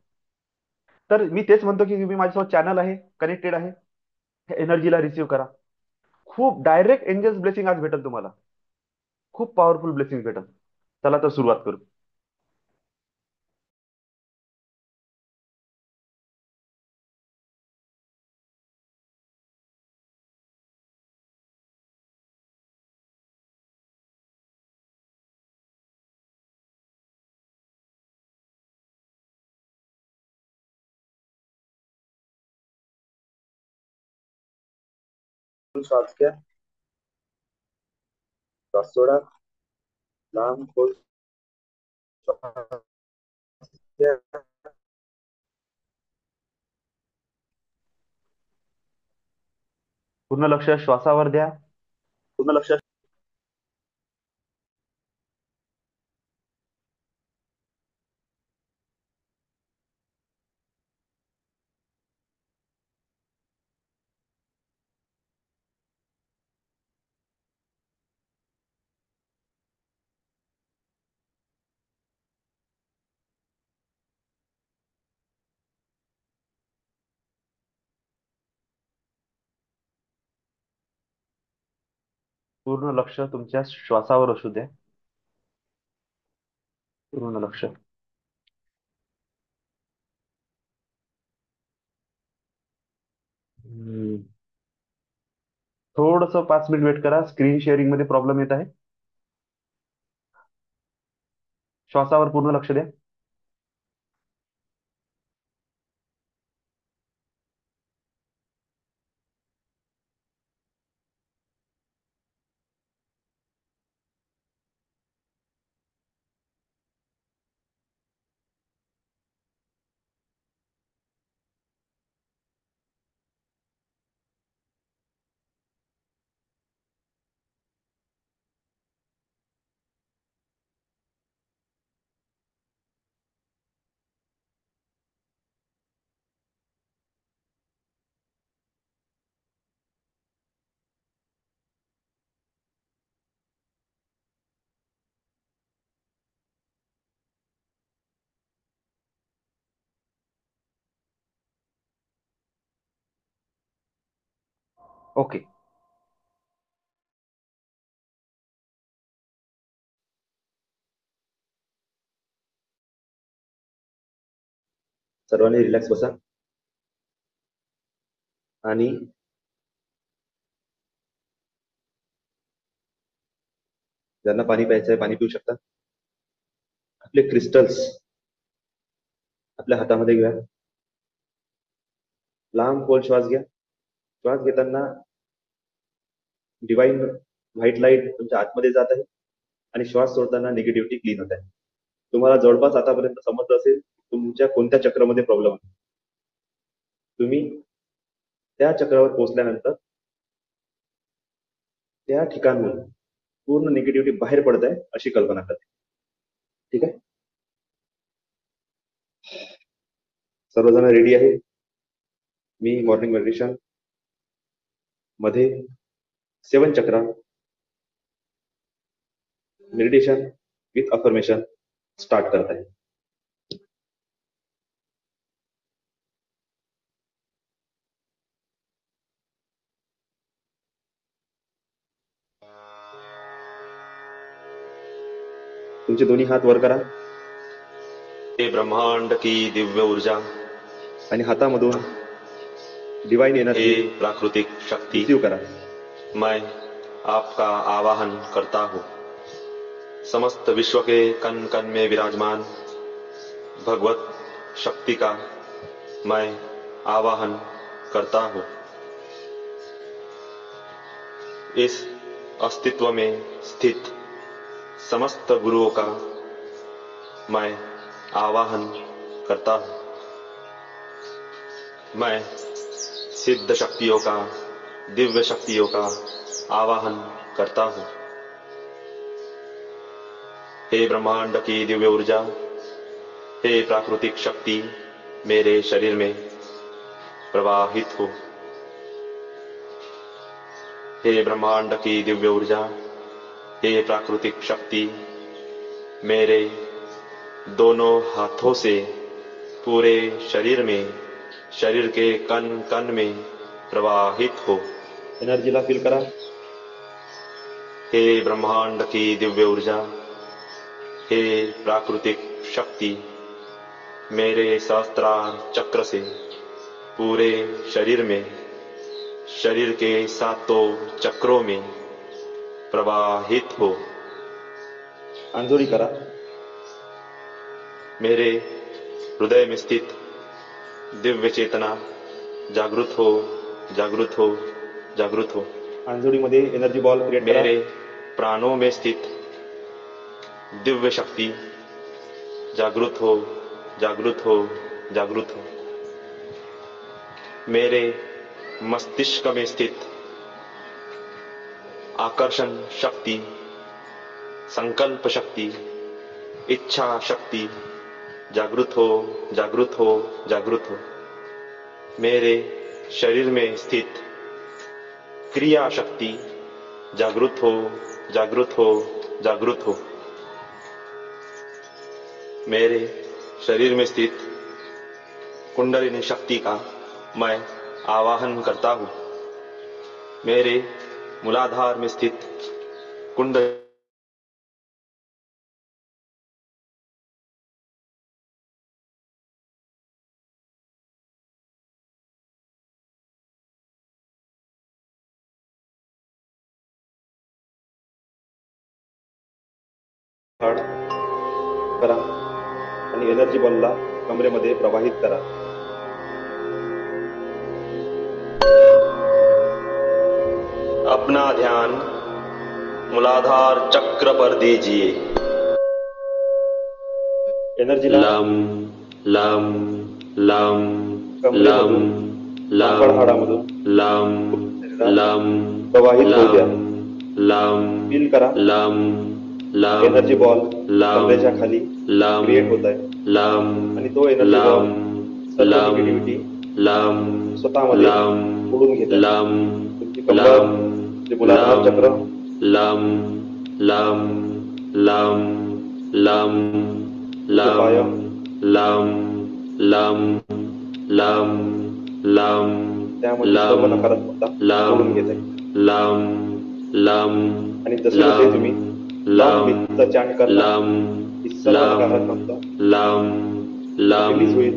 तर मी तेच म्हणतो की मी माझ्यासोबत चॅनल आहे, कनेक्टेड आहे, एनर्जीला रिसीव्ह करा. खूप डायरेक्ट एंजल्स ब्लेसिंग आज भेटेल तुम्हाला. खूप पॉवरफुल ब्लेसिंग भेटेल. चला तर सुरुवात करू. श्वास घ्या, श्वास सोडा. लांब खोल श्वास घ्या. पूर्ण लक्ष श्वासावर द्या. पूर्ण लक्ष. पूर्ण लक्ष तुमच्या श्वासावर असू द्या. पूर्ण लक्ष. थोडस 5 मिनिट वेट करा. स्क्रीन शेअरिंग मध्ये प्रॉब्लेम येत आहे. श्वासावर पूर्ण लक्ष द्या. ओके. सर्वांनी रिलॅक्स बसा आणि ज्यांना पाणी प्यायचं आहे पाणी पिऊ शकता. आपले क्रिस्टल्स आपल्या हातामध्ये घ्या. लांब खोल श्वास घ्या. श्वास घेताना डिवाइन व्हाईट लाईट तुमच्या आतमध्ये जात आहे आणि श्वास सोडताना निगेटिव्हिटी क्लीन होत आहे. तुम्हाला जवळपास आतापर्यंत समजलं असेल तुमच्या कोणत्या चक्रामध्ये प्रॉब्लेम आहे. तुम्ही त्या चक्रावर पोहोचल्यानंतर त्या ठिकाणून पूर्ण निगेटिव्हिटी बाहेर पडत आहे अशी कल्पना करते. ठीक आहे. सर्वजण रेडी आहे. मी मॉर्निंग मेडिटेशन मध्ये 7 चक्रा मेडिटेशन विथ अफर्मेशन स्टार्ट करत आहे. तुमचे दोन्ही हात वर करा. हे ब्रह्मांड की दिव्य ऊर्जा आणि हातामधून डिवाइन हे एनर्जी प्राकृतिक शक्ति रिसीव करा. मैं आपका आवाहन करता हूँ. समस्त विश्व के कण कण में विराजमान भगवत शक्ति का मैं आवाहन करता हूँ. इस अस्तित्व में स्थित समस्त गुरुओं का मैं आवाहन करता हूँ. मैं सिद्ध शक्तियों का दिव्य शक्तियों का आवाहन करता हूँ. हे ब्रह्मांड की दिव्य ऊर्जा, हे प्राकृतिक शक्ति मेरे शरीर में प्रवाहित हो. हे ब्रह्मांड की दिव्य ऊर्जा, हे प्राकृतिक शक्ति मेरे दोनों हाथों से पूरे शरीर में शरीर के कण कण में प्रवाहित हो. एनर्जीला फील करा. हे ब्रह्मांड की दिव्य ऊर्जा, हे प्राकृतिक शक्ति मेरे सहस्त्रार चक्र से पूरे शरीर में शरीर के सातों चक्रों में प्रवाहित हो. अंजोरी करा. मेरे हृदय में स्थित दिव्य चेतना जागृत हो, जागृत हो, जागृत हो. अंजोरीमध्ये एनर्जी बॉल क्रिएट करा. मेरे प्राणों में स्थित दिव्य शक्ति जागृत हो, जागृत हो, जागृत हो. मेरे मस्तिष्क में स्थित आकर्षण शक्ति, संकल्प शक्ति, इच्छा शक्ति जागृत हो, जागृत हो, जागृत हो. मेरे शरीर में स्थित क्रिया शक्ति जागृत हो, जागृत हो, जागृत हो. मेरे शरीर में स्थित कुंडलिनी शक्ति का मैं आवाहन करता हूँ. मेरे मूलाधार में स्थित कुंडल हार्ड करा आणि एनर्जी बॉलला कमरेमध्ये प्रवाहित करा. अपना ध्यान मूलाधार चक्र पर दीजिए. एनर्जीला लम लम लम लम लम हाडामधून लम लम प्रवाहित होऊ द्या. लम फील करा. लम लम एनर्जी बॉल लम कमरेच्या खाली लम क्रिएट होत आहे लम आणि तो एनर्जी बॉल लम सर्व लम निगेटिव्हिटी लम स्वतःमध्ये लम ओढून घेत आहे. लम तुमची कंबर, जे मूलाधार चक्र, लम लम लम लम पाय, लम लम लम लम त्यामध्ये सर्व नकारात्मकता ओढून घेत आहे. लम लम आणि जसे जसे तुम्ही चॅन्ट करता लम ही सर्व नकारात्मकता लम लम रिलीज होईल.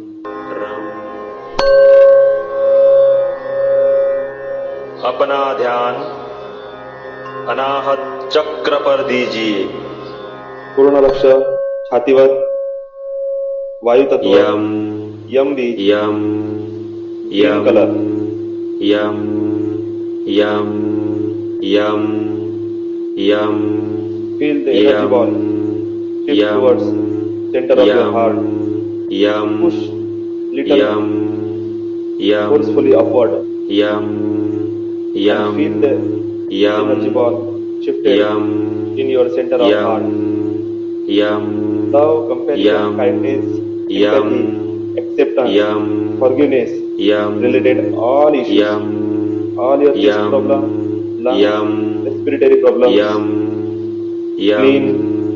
अपना ध्यान अनाहत चक्र पर दीजिए। पूर्ण लक्ष छातीवर वायु तत्व यम यम बीज यम ग्रीन यम कलर यम यम यम यम feel the energy यम ball shift यम towards center of your heart. यम Push little यम यम forcefully upward यम and यम feel the यम energy ball shifted यम in your center of heart. यम Love, compassion, kindness, empathy, acceptance, यम forgiveness यम related all issues, यम all your chest problems, lungs, respiratory problems, clean,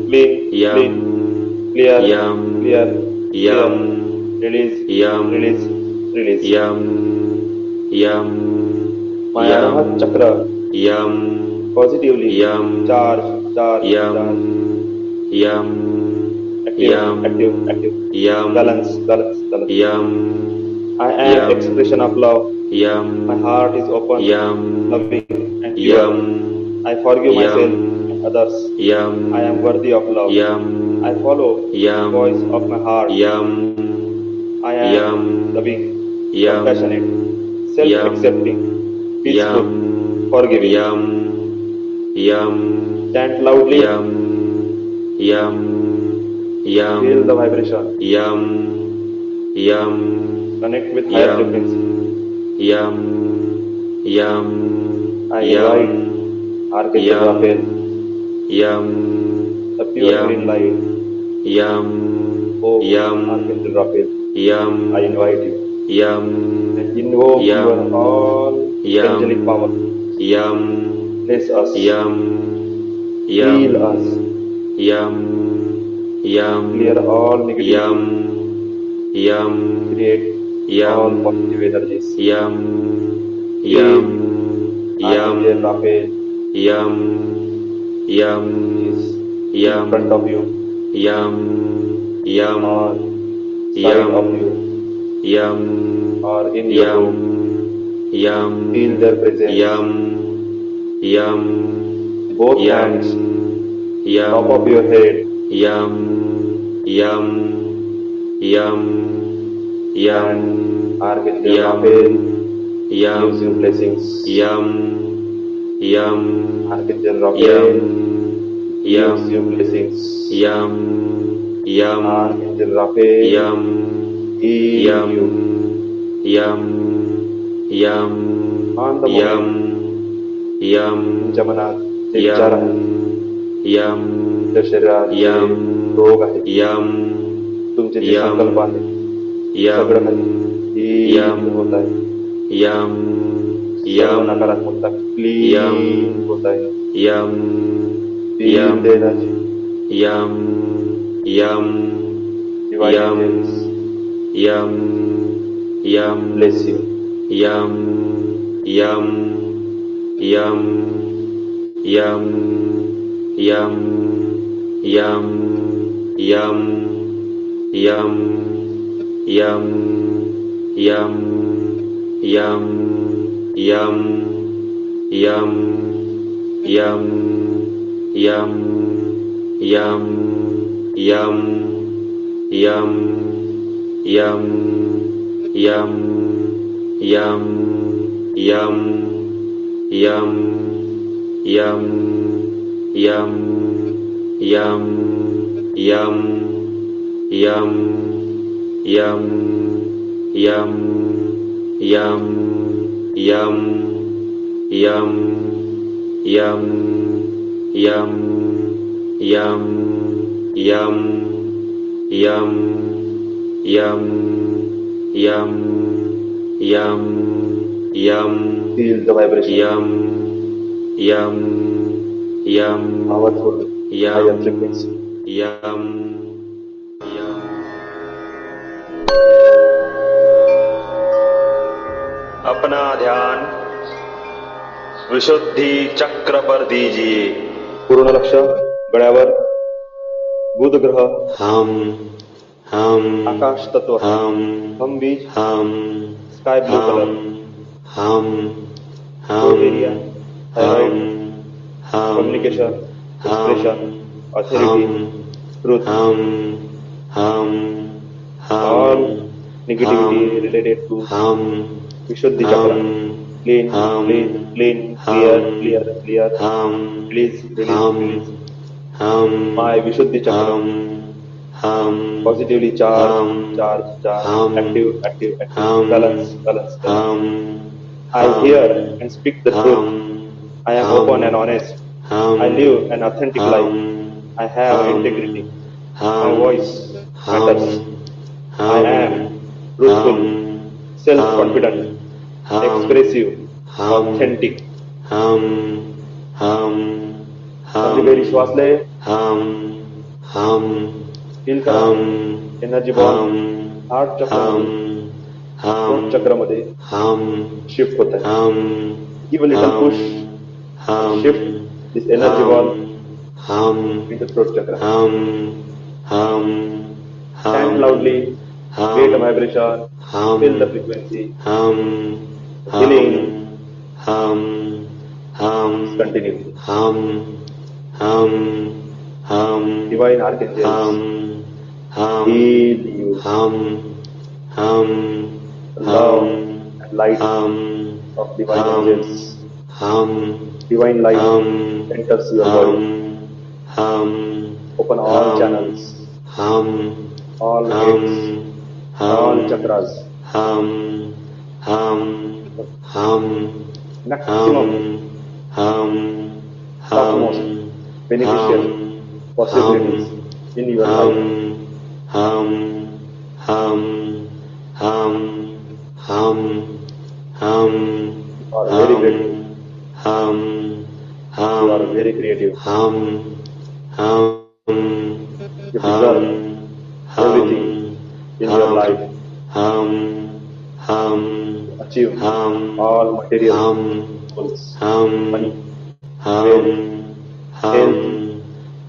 clean, clean, clear, clear, clear, release, release, release. My Anahat Chakra positively charge, charge, charge, active, active, active, balance, balance, balance. I am expression of love. My heart is open, loving, and pure. I forgive myself and others. I am worthy of love. I follow the voice of my heart. I am loving, compassionate, self-accepting, peaceful, forgiving. Chant loudly. Feel the vibration. Connect with higher frequency. I invite Archangel Raphael, the pure green light. Oh, Archangel Raphael, I invite you and invoke your all angelic power. Bless us, heal us, clear all negativity, create all positive energies. Archangel Raphael is in front of you or side of you or in your room. Feel their presence. Both hands, top of your head, and Archangel Raphael gives you blessings. Archangel Raphael gives you blessings. Archangel Raphael heals you. On the moment, तुमच्या मनात जे विचार आहेत, तुमच्या शरीरात जे रोग आहेत, तुमचे जे संकल्प आहेत, सगळं काही होत आहे. सर्व नकारात्मकता क्लीन होत आहे. Feel the energy. Divine angels bless you. Feel the vibration. Powerful higher frequency. अपना ध्यान विशुद्धि चक्र पर दीजिए। पूर्ण लक्ष गळ्यावर बुध ग्रह हम आकाश तत्व हम बीज हम sky blue colour throat area, thyroid, communication, expression, authority, truth, all negativity related to Vishuddhi Chakra. Clean, clean, clean, clear, clear, clear, release, release, release. My Vishuddhi Chakra, positively charged, charged, charged, active, active, active, balance, balance, balance. I hear and speak the truth. I am open and honest. I live an authentic life. I have integrity. My voice matters. I am truthful, self-confident, expressive, authentic. समझी गई श्वास ले, feel करा energy ball heart चक्र throat चक्र मध्ये shift होत आहे. Give a little push, shift this energy ball into throat chakra. Chant loudly, create a vibration, feel the frequency. Healing continue. Divine archangels heal you. Love and light of divine angels. Divine light enters your body. Open all channels, all gates, all chakras. Maximum, topmost beneficial possibilities in your life. You are very grateful. You are very creative. You deserve everything in your life to achieve all material goals, money, wealth, health,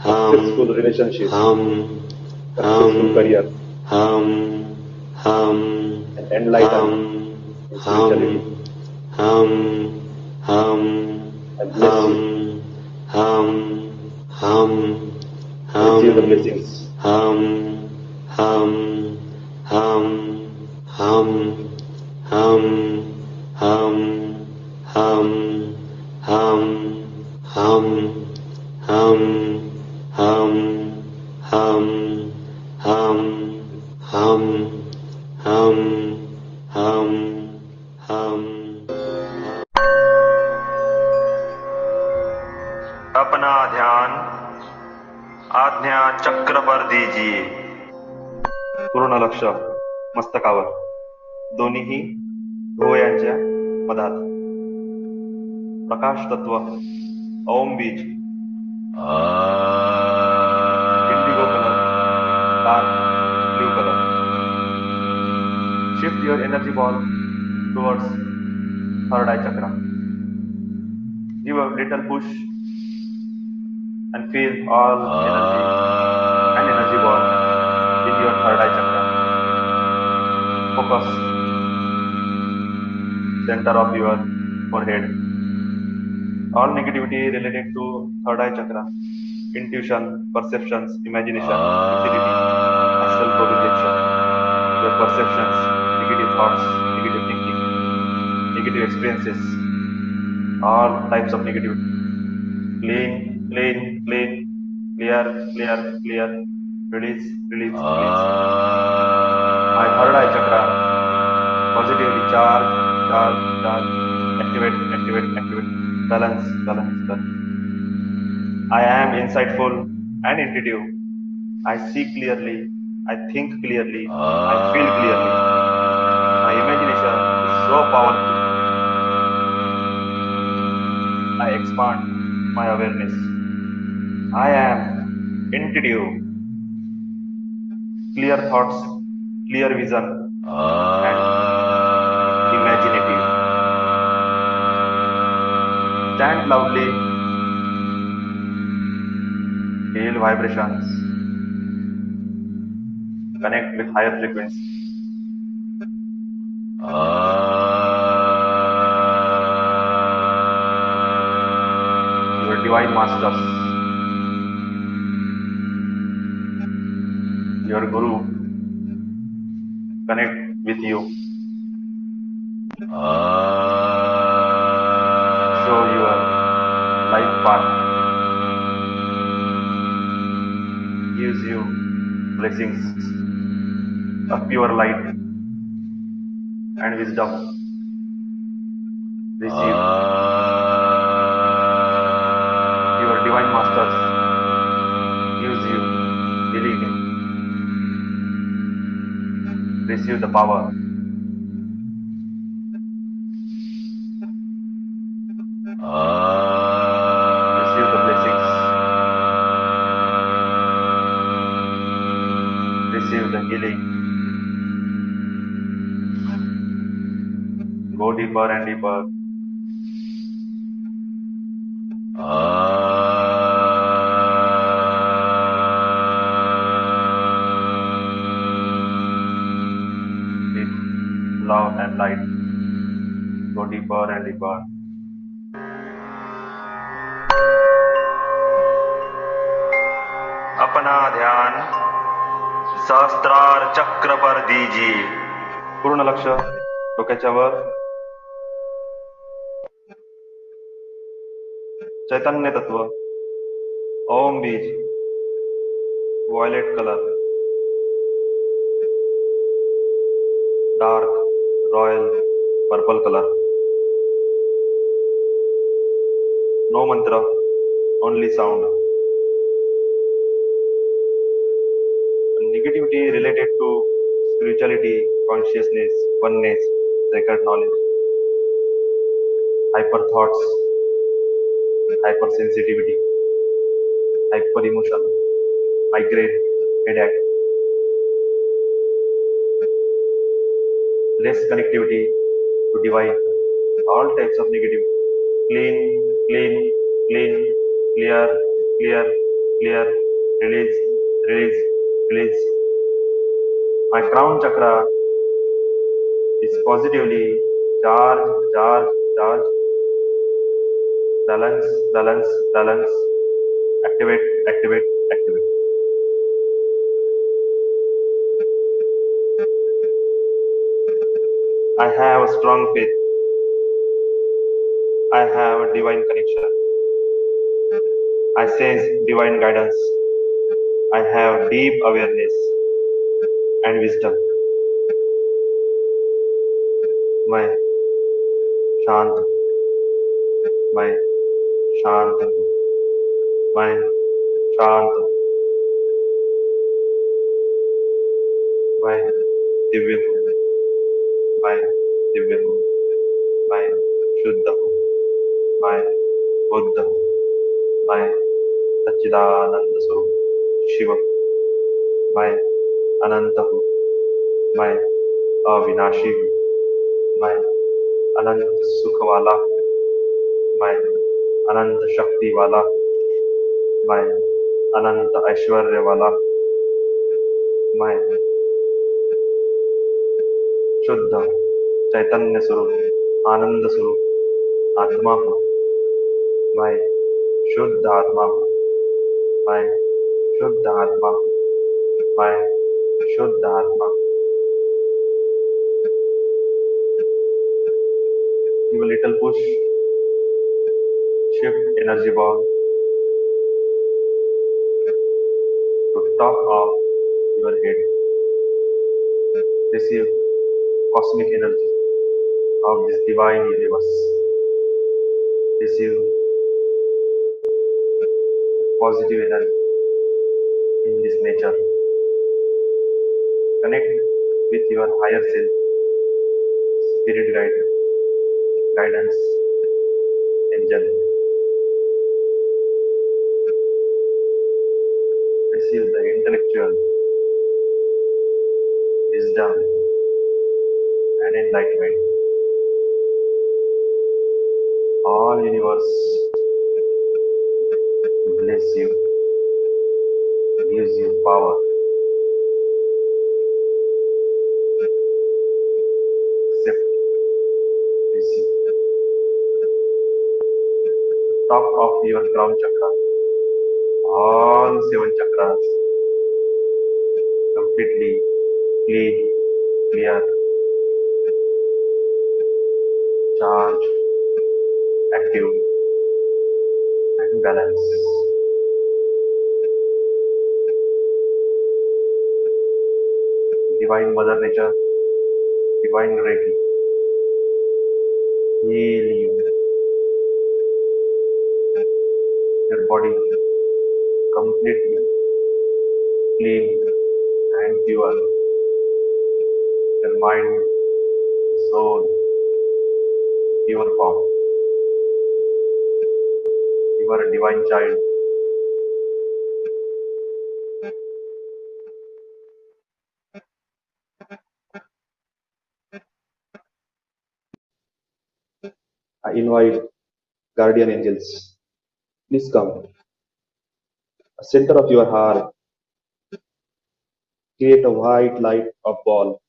successful relationship, successful career, and enlightened spirituality. I bless you. Receive the blessings. अपना ध्यान आज्ञा चक्र पर दीजिए. पूर्ण लक्ष मस्तकावर, दोन्हीही भुवयांच्या मधात. प्रकाश तत्व ओम बीज, Indigo colour, dark blue colour. Shift your energy ball towards third I chakra. Give a little push and feel all energy and energy ball in your third eye chakra. Focus center of your forehead. All negativity related to third eye chakra, intuition, perceptions, imagination, lucidity, astral projection, your perceptions, negative thoughts, negative thinking, negative experiences, all types of negativity. Clean, clean, clean, clear, clear, clear, release, release, release. My third eye chakra, positively charge, charge, charge, activate, activate, activate, balance, balance, balance. I am insightful and intuitive. I see clearly, I think clearly, I feel clearly. My imagination is so powerful. I expand my awareness. I am intuitive. Clear thoughts, clear vision, and imaginative. Chant loudly. Feel vibrations. Connect with higher frequency. divine masters, your guru connect with you, show your life path, gives you blessings of pure light and wisdom. Receive your divine masters, gives you healing. Receive the power. Receive the blessings. Receive the healing. Go deeper and deeper. With love and light. Go deeper and deeper. अपना ध्यान सहस्त्रार चक्र पर दीजिए. पूर्ण लक्ष डोक्याच्या वर. चैतन्य तत्व ओम बीज violet colour dark royal purple colour. No mantra, only sound. Negativity related to spirituality, consciousness, oneness, sacred knowledge, hyper thoughts, hypersensitivity, hyper emotion, migraine, headache, less connectivity to divine, all types of negativity. Clean, clean, clean, clear, clear, clear, release, release, release. My crown chakra is positively charged, charged, charged. Balance, balance, balance. Activate, activate, activate. I have a strong faith. I have a divine connection. I sense divine guidance. I have deep awareness and wisdom. मैं शांत हूँ. मैं शांत हूँ. मैं शांत हूँ. मैं दिव्य हूँ. मैं दिव्य हूँ. मैं शुद्ध हूँ. मैं बुद्ध हूँ. मैं सच्चिदानंद स्वरूप शिव. मैं अनंत हूँ. मैं अविनाशी हूँ. मैं अनंत सुख वाला हूँ. मैं अनंत शक्ति वाला हूँ. मैं अनंत ऐश्वर्य वाला हूँ. मैं शुद्ध चैतन्य स्वरूप आनंद स्वरूप आत्मा हूँ. मैं शुद्ध आत्मा हूँ. मैं शुद्ध आत्मा हूँ. मैं शुद्ध आत्मा हूँ. Give a little push. Shift energy ball to top of your head. Receive cosmic energy of this divine universe. Receive positive energy in this nature. Connect with your higher self, spirit guidance, angel. Receive the intellectual wisdom and enlightenment. All universe bless you, gives you power. Accept, receive. top of your crown chakra. All 7 chakras completely clean, clear, charged, active, and balanced. Divine Mother Nature, Divine Reiki, heal you, your body completely clean and pure, your mind, soul, pure form. You are a divine child. I invite guardian angels. Please come. Center of your heart, create a white light of ball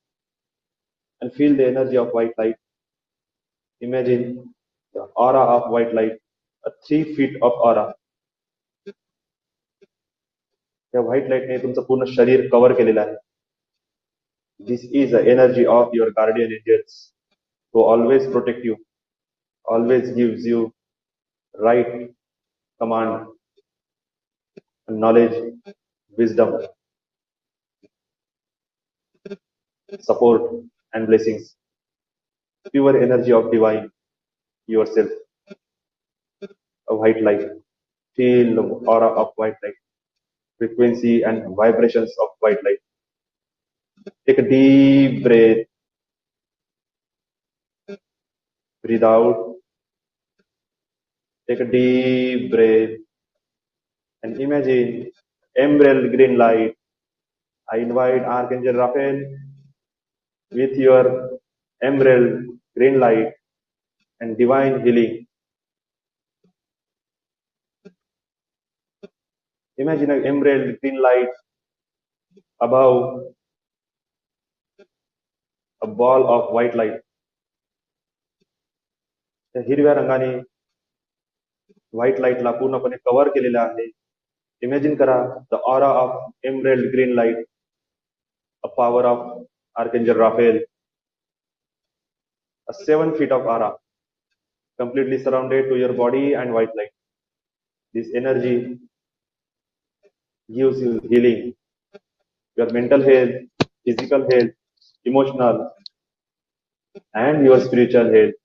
and feel the energy of white light. Imagine the aura of white light, a 3 feet of aura. त्या white लाईटने तुमचं पूर्ण शरीर cover केलेलं आहे. This is the energy of your guardian angels who always protect you, always gives you right command, knowledge, wisdom, support, and blessings. Pure energy of divine yourself, a white light. Feel the aura of white light, frequency and vibrations of white light. Take a deep breath, breathe out, take a deep breath, and imagine emerald green light. I invite Archangel Raphael with your emerald green light and divine healing. Imagine an emerald green light above a ball of white light. त्या हिरव्या रंगाने white लाईटला पूर्णपणे cover केलेलं आहे. Imagine करा the aura of emerald green light, a power of archangel Raphael, a 7 feet of aura, completely surrounded to your body and white light. This energy gives you healing, your mental health, physical health, emotional, and your spiritual health.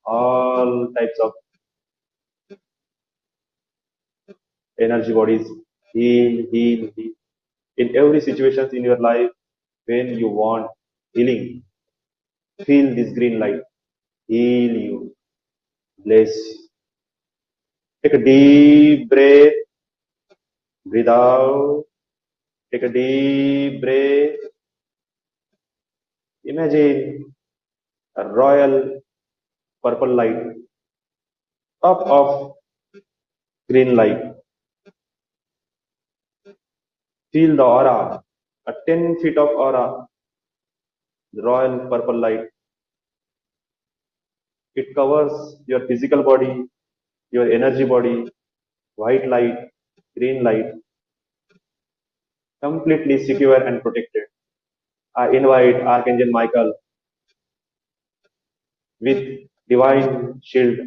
All types of energy bodies heal, heal, heal. In every situation in your life, when you want healing, feel this green light, heal you, bless you. Take a deep breath, breathe out, take a deep breath. Imagine a royal purple light, top of green light. Feel the aura, a 10 feet of aura, the royal purple light. It covers your physical body, your energy body, white light, green light, completely secure and protected. I invite Archangel Michael with divine shield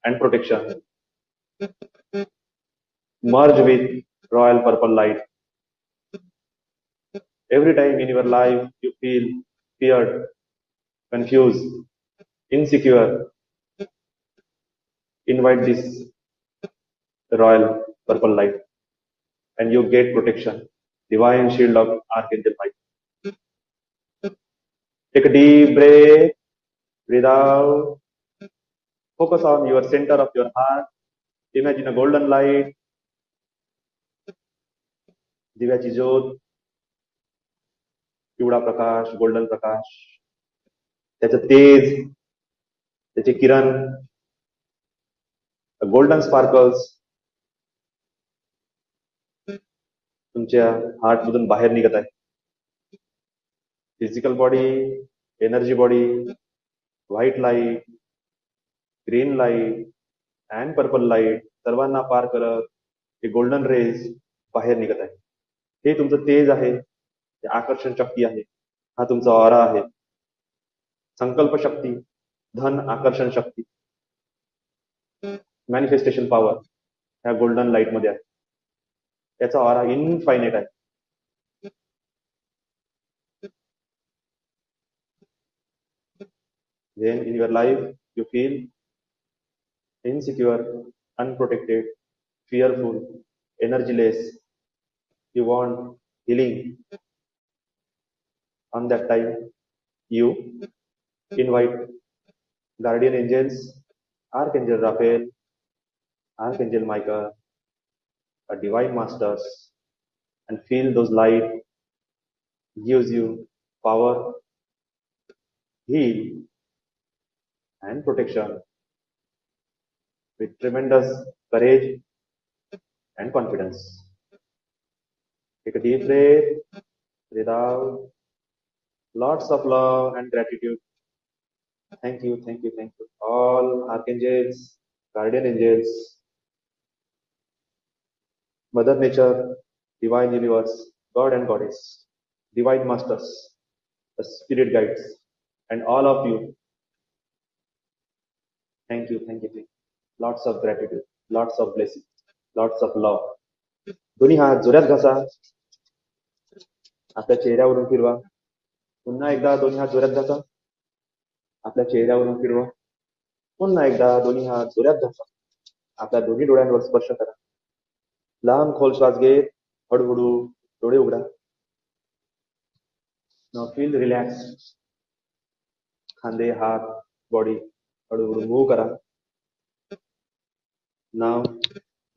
and protection. Merge with royal purple light. Every time in your life you feel feared, confused, insecure, invite this royal purple light and you get protection. Divine shield of Archangel Michael. Take a deep breath, breathe out. Focus on your center of your heart. Imagine a golden light, दिव्याची ज्योत, पिवळा प्रकाश, golden प्रकाश, त्याचं तेज, त्याचे किरण, golden sparkles तुमच्या heart मधून बाहेर निघत आहे. Physical body, energy body, white light, green light and purple light सर्वांना पार करत हे गोल्डन रेज बाहेर निघत आहे. हे तुमचं तेज आहे, हे आकर्षण शक्ती आहे, हा तुमचा ऑरा आहे. संकल्प शक्ती, धन आकर्षण शक्ती, मॅनिफेस्टेशन पॉवर ह्या गोल्डन लाईट मध्ये आहे. त्याचा ऑरा इनफायनेट आहे. When in your life you feel insecure, unprotected, fearful, energyless, you want healing, on that time you invite guardian angels, Archangel Raphael, Archangel Michael, or divine masters, and feel those light gives you power, heal, and protection with tremendous courage and confidence. Take a deep breath, breathe out, lots of love and gratitude. Thank you, thank you, thank you. All archangels, guardian angels, Mother Nature, Divine Universe, God and Goddess, Divine Masters, the Spirit Guides, and all of you. Thank you, thank you, thank you. Lots of gratitude, lots of blessings, lots of love. दोन्ही हात जोरात घासा, आपल्या चेहऱ्यावरून फिरवा. पुन्हा एकदा दोन्ही हात जोरात घासा, आपल्या चेहऱ्यावरून फिरवा. पुन्हा एकदा दोन्ही हात जोरात घासा, आपल्या दोन्ही डोळ्यांवर स्पर्श करा. लांब खोल श्वास घेत हळूहळू डोळे उघडा. Now feel relax. खांदे, हात, बॉडी हळूहळू मूव्ह करा. Now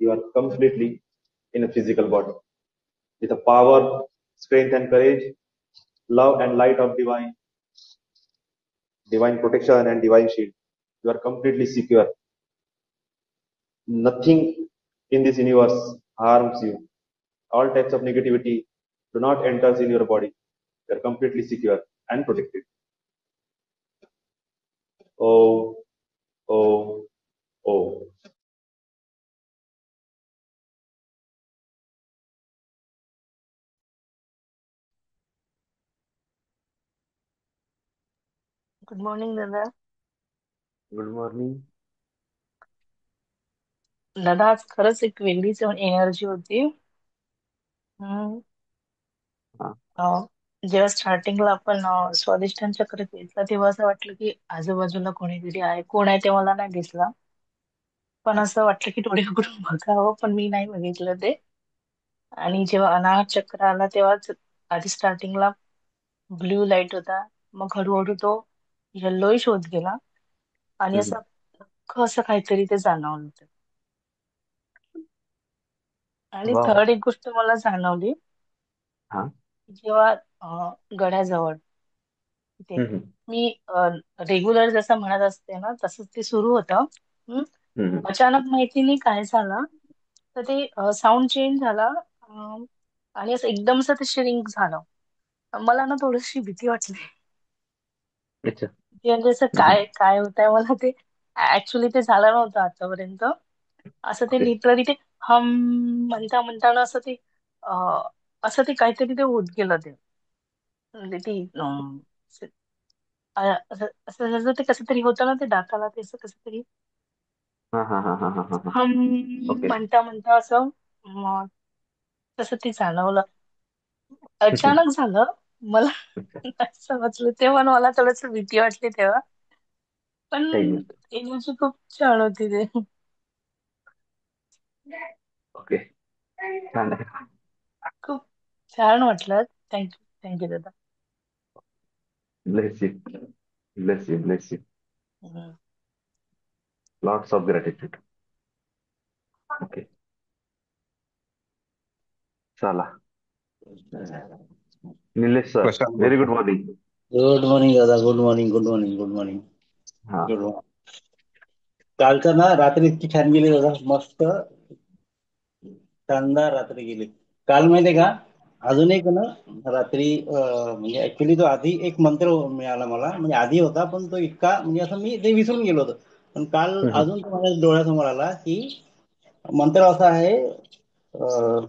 you are completely in a physical body with the power, strength and courage, love and light of divine protection and divine shield. You are completely secure. Nothing in this universe harms you. All types of negativity do not enter in your body. You are completely secure and protected. Oh, oh, oh. Good morning दादा. Good morning. दादा आज खरंच एक वेगळीच energy होती. हम्म. हा. जेव्हा स्टार्टिंगला आपण स्वादिष्टान चक्र घेतलं तेव्हा असं वाटलं की आजूबाजूला कोणीतरी आहे. कोण आहे ते मला नाही दिसला, पण असं वाटलं की डोळे उघडून बघावं, पण मी नाही बघितलं ते. आणि जेव्हा अनाहत चक्र आला तेव्हाच आधी स्टार्टिंगला ब्ल्यू लाईट होता, मग हळूहळू तो येल्लोइश होत गेला आणि हम्म. असं काहीतरी ते जाणवलं होतं. आणि वा. थर्ड एक गोष्ट मला जाणवली, हा. जेव्हा गड्याजवळ ते हम्म. मी रेग्युलर जसं म्हणत असते ना तसंच ते सुरू होतं. हम्म. हम्म. अचानक माहिती नाही काय झालं, तर ते साऊंड चेंज झाला. आणि असं एकदम असं ते श्रिंक झालं. मला ना थोडीशी भीती वाटली अच्छा. की म्हणजे असं हम्म. काय काय होत आहे मला ते. ऍक्च्युली ते झालं नव्हतं आतापर्यंत. असं ते ओके. लिटरली ते हम म्हणता म्हणताना असं ते काहीतरी ते होत गेलं ते. म्हणजे ती असं असं जसं ते कसं तरी होतं ना ते दाताला ते असं कसं तरी हा हा हा हा हा हा हा. हम ओके. म्हणता म्हणता असं म, तसं ते जाणवलं. अचानक झालं. मला अच्छा. नाही समजलं तेव्हा मला थोडस भीती वाटली तेव्हा. पण काही नाही. एनर्जी खूप छान होती ते. ओके. छान आहे. खूप छान वाटलं. थँक्यू थँक्यू दादा. Bless you. Bless you. Bless you. Hmm. Lots of gratitude. Okay. चला. Nilesh sir, Prashant very good बोलतो. मॉर्निंग. गुड मॉर्निंग दादा. Good morning. Good morning. Good morning. हा. Good morning. कालचं ना रात्री इतकी छान गेली दादा. मस्त शानदार रात्री गेली. काल माहितीये का, अजून एक ना रात्री म्हणजे ऍक्च्युली तो आधी एक मंत्र मिळाला मला. म्हणजे आधी होता पण तो इतका म्हणजे असं मी ते विसरून गेलो होतो. पण काल हम्म. अजून तो माझ्या डोळ्यासमोर आला की मंत्र असा आहे,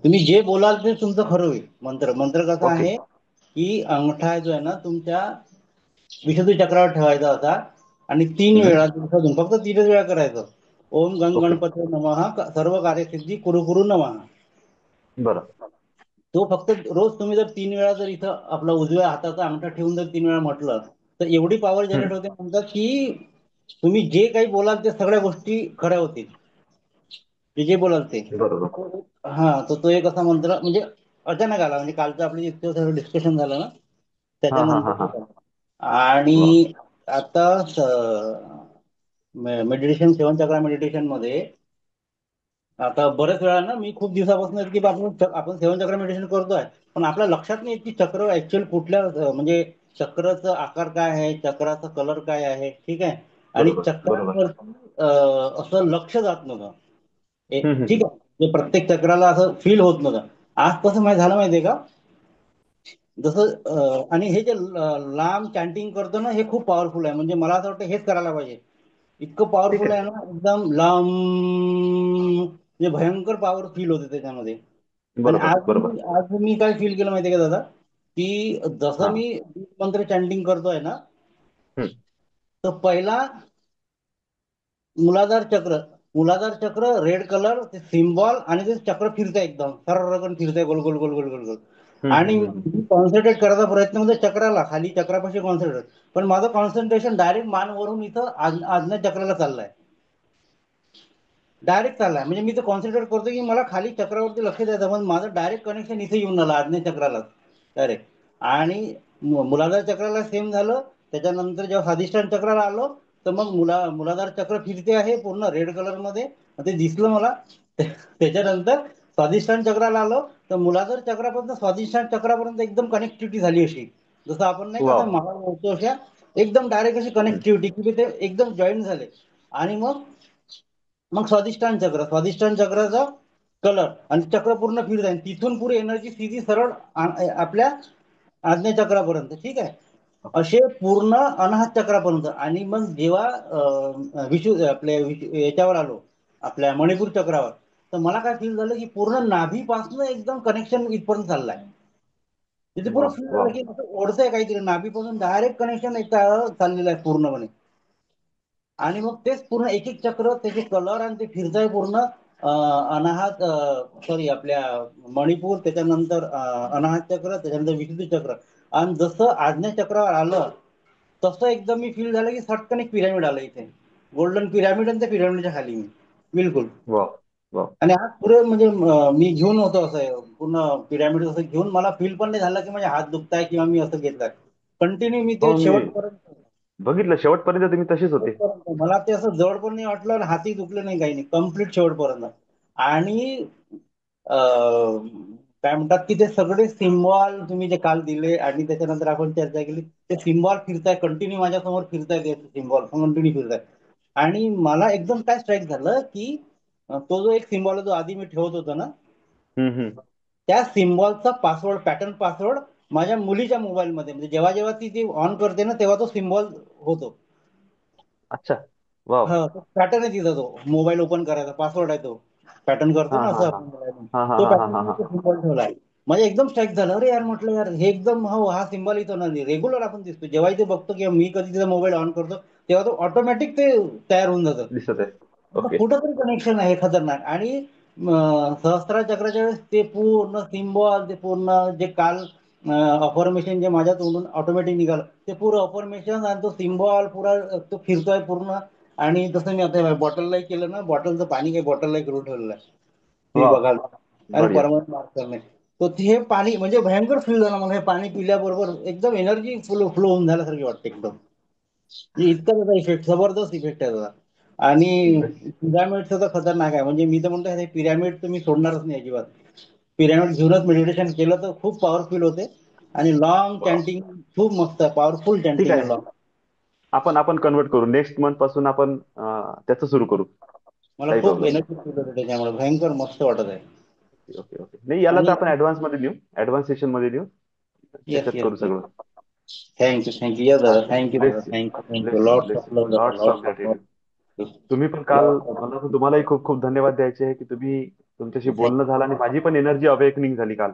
तुम्ही जे बोलाल ते तुमचं खरं होईल. मंत्र मंत्र कसा ओके. आहे की अंगठा जो आहे ना तुमच्या विशुद्धी चक्रावर ठेवायचा होता आणि 3 वेळा दिवसातून फक्त 3च वेळा करायचं. ओम गंग ओके. गणपती नमः सर्व कार्यसिद्धी कुरु कुरु नमः. बरं. तो फक्त रोज तुम्ही जर 3 वेळा जर इथं आपला उजव्या हाताचा अंगठा ठेवून जर 3 वेळा म्हटलं तर एवढी पॉवर हम्म. जनरेट होते म्हणतात की तुम्ही जे काही बोलाल ते सगळ्या गोष्टी खऱ्या होतील. जे बोलाल ते. बरोबर. हा, तर तो एक असा मंत्र म्हणजे अचानक आला, म्हणजे कालचं आपलं इतकं सगळं डिस्कशन झालं ना हा हा हा त्याच्यानंतर हा. तो झाला. वा. आणि आता मेडिटेशन, 7 चक्रा मेडिटेशन मध्ये आता बऱ्याच वेळा ना मी खूप दिवसापासून की आपण 7 चक्र मेडिटेशन करतोय, पण आपल्या लक्षात नाही की चक्र ऍक्च्युअल कुठल्या म्हणजे चक्राचा आकार काय आहे, चक्राचा कलर काय आहे, ठीक आहे. आणि बरोबर. बरोबर. चक्रांवरती असं लक्ष जात नव्हतं. हम्म. ठीक आहे, म्हणजे प्रत्येक चक्राला असं फील होत नव्हतं. आज कसं झालं माहितीये का, जसं आणि हे जे लांब चॅन्टिंग करतो ना हे खूप पॉवरफुल आहे. म्हणजे मला असं वाटतं हेच करायला पाहिजे. इतकं ठीक पॉवरफुल आहे. आहे ना, एकदम लांब, म्हणजे भयंकर पॉवर फील होते त्याच्यामध्ये. आणि बरोबर. बरोबर. आज मी काय फील केलं माहितीये का दादा, की जसं हा. मी मंत्र चॅन्टिंग करतोय ना, हम्म. तर पहिला मूलाधार चक्र रेड कलर ते सिम्बॉल आणि ते चक्र फिरतंय एकदम सर्रकन फिरतंय गोल गोल गोल गोल गोल गोल. आणि हम्म. मी कॉन्सन्ट्रेट करायचा प्रयत्न म्हणजे चक्राला, खाली चक्रापाशी कॉन्सन्ट्रेट, पण माझं कॉन्सन्ट्रेशन डायरेक्ट मानवरून इथं आज्ञा चक्राला चाललंय. डायरेक्ट चाललाय, म्हणजे मी तर कॉन्सन्ट्रेट करतो की मला खाली चक्रावरती लक्ष द्यायचं, पण माझं डायरेक्ट कनेक्शन इथे येऊन आलं आज्ञा चक्राला डायरेक्ट. आणि मूलाधार चक्राला सेम झालं. त्याच्यानंतर जेव्हा स्वाधिष्ठान चक्राला आलो तर मग मूलाधार चक्र फिरते आहे पूर्ण रेड कलर मध्ये, ते दिसलं मला. त्याच्यानंतर स्वाधिष्ठान चक्राला आलो तर मूलाधार चक्रापर्यंत स्वाधिष्ठान चक्रापर्यंत एकदम कनेक्टिव्हिटी झाली अशी, जसं आपण नाही का वाव. असं मला बोलतो अशा एकदम डायरेक्ट अशी हम्म. कनेक्टिव्हिटी की ते एकदम जॉईन झाले. आणि मग मग स्वाधिष्ठान चक्राचा कलर आणि चक्र पूर्ण फिरत आहे, तिथून पुढे एनर्जी सीधी सरळ आपल्या आज्ञा चक्रापर्यंत, ठीक आहे. असे पूर्ण अनाहत चक्रापर्यंत. आणि मग जेव्हा आपल्या याच्यावर आलो, आपल्या मणिपूर चक्रावर, तर मला काय फील झालं की पूर्ण नाभीपासून एकदम कनेक्शन इथपर्यंत चाललंय. तिथे पुरं वाव. फील झालं वाव. की असं ओढतंय काहीतरी, नाभीपासून डायरेक्ट कनेक्शन एक चाललेलं आहे पूर्णपणे. आणि मग तेच पूर्ण एक एक चक्र त्याचे कलर आणि ते फिरतंय पूर्ण अनाहत, सॉरी आपल्या मणिपूर, त्याच्यानंतर अनाहत चक्र, त्याच्यानंतर विशुद्धी चक्र. आणि जसं आज्ञा चक्रावर आलं तसं एकदम मी फील झालं की सटकन एक पिरामिड आलं इथे, गोल्डन पिरामिड, आणि त्या पिरामिडच्या खाली मी बिलकुल. वाव. वाव. आणि आज पुरे म्हणजे मी घेऊन होतो असं पूर्ण पिरामिड असं घेऊन, मला फील पण नाही झालं की माझे हात दुखताय किंवा मी असं घेतलाय. कंटिन्यू मी ते हो, मी शेवटपर्यंत बघितलं शेवटपर्यंत तुम्ही तशीच होते. मला ते असं जड पण नाही वाटलं आणि हातही दुखले नाही, काही नाही, कम्प्लीट शेवटपर्यंत. आणि काय म्हणतात की ते सगळे सिम्बॉल तुम्ही जे काल दिले आणि त्याच्यानंतर आपण चर्चा केली, ते सिम्बॉल फिरताय कंटिन्यू माझ्यासमोर, फिरताय ते सिम्बॉल कंटिन्यू फिरताय. आणि मला एकदम काय स्ट्राईक झालं की तो जो एक सिम्बॉल जो आधी मी ठेवत होतो ना, हम्म. त्या सिम्बॉलचा पासवर्ड, पॅटर्न पासवर्ड माझ्या मुलीच्या मोबाईलमध्ये, म्हणजे जेव्हा जेव्हा ती ऑन करते ना तेव्हा तो सिम्बॉल होतो. अच्छा. वाव. हा, तो पॅटर्न आहे तिथं, तो मोबाईल ओपन करायचा पासवर्ड आहे तो, पॅटर्न करतो हा ना हा असं हा आपण मोबाईल, हा हा तो हा हा पॅटर्न हा मी हा. तो सिम्बॉल ठेवला आहे. म्हणजे एकदम स्ट्राईक झालं, अरे यार म्हटलं यार हे एकदम, हो हा सिम्बॉल इथं ना रेग्युलर आपण दिसतो, जेव्हा इथे बघतो किंवा मी कधी तिचा मोबाईल ऑन करतो तेव्हा तो ऑटोमॅटिक ते तयार होऊन जातं. दिसत आहे. मग ओके. कुठं तरी कनेक्शन आहे खतरनाक. आणि सहस्त्रा चक्राच्या वेळेस ते पूर्ण सिम्बॉल, ते पूर्ण जे काल अफॉर्मेशन जे माझ्या तोंडून ऑटोमॅटिक निघालं, ते पूर्ण अफॉर्मेशन आणि तो सिम्बॉल पुरा तो फिरतोय पूर्ण. आणि तसं मी आता बॉटललाही केलं ना, बॉटलचं पाणी काही बॉटललाही करून ठेवलेलं आहे ती वाव. बघाल. आणि बढिया. परमनंट मार्क करणे, तर हे पाणी म्हणजे भयंकर फील झालं मला. हे पाणी पिल्याबरोबर एकदम एनर्जी फ्लो होऊन झाल्यासारखी वाटते एकदम. म्हणजे इतका त्याचा इफेक्ट, जबरदस्त इफेक्ट आहे त्याचा. आणि पिरामिडचं तर खतरनाक आहे. म्हणजे मी तर म्हणतो हे पिरामिड तुम्ही सोडणारच नाही अजिबात. पिरामिड घेऊनच मेडिटेशन केलं तर खूप पॉवरफुल होते. आणि लॉंग वाव. चॅन्टिंग खूप मस्त आहे, पॉवरफुल ठीक चॅन्टिंग आहे आहे. लॉंग. आपण कन्वर्ट करू नेक्स्ट मंथ पासून आपण त्याचं सुरू करू. मला काही खूप प्रॉब्लेम नाही. एनर्जी फील होते त्याच्यामुळे, भयंकर मस्त वाटत आहे. ओके. ओके. नाही, याला तर आणि आपण ऍडव्हान्स मध्ये देऊ, ऍडव्हान्स सेशन मध्ये देऊ. येस त्याच्यात येस करू येस, सगळं. थँक्यू थँक्यू या दादा, थँक्यू दादा, bless you. Thank you thank you, bless you. Lots bless of you. Love दादा, lots of lots of love, gratitude. तुम्ही पण काल, मला तर तुम्हालाही खूप खूप धन्यवाद द्यायचे आहे की तुम्ही, तुमच्याशी बोलणं झालं आणि माझी पण एनर्जी अवेकनिंग झाली काल.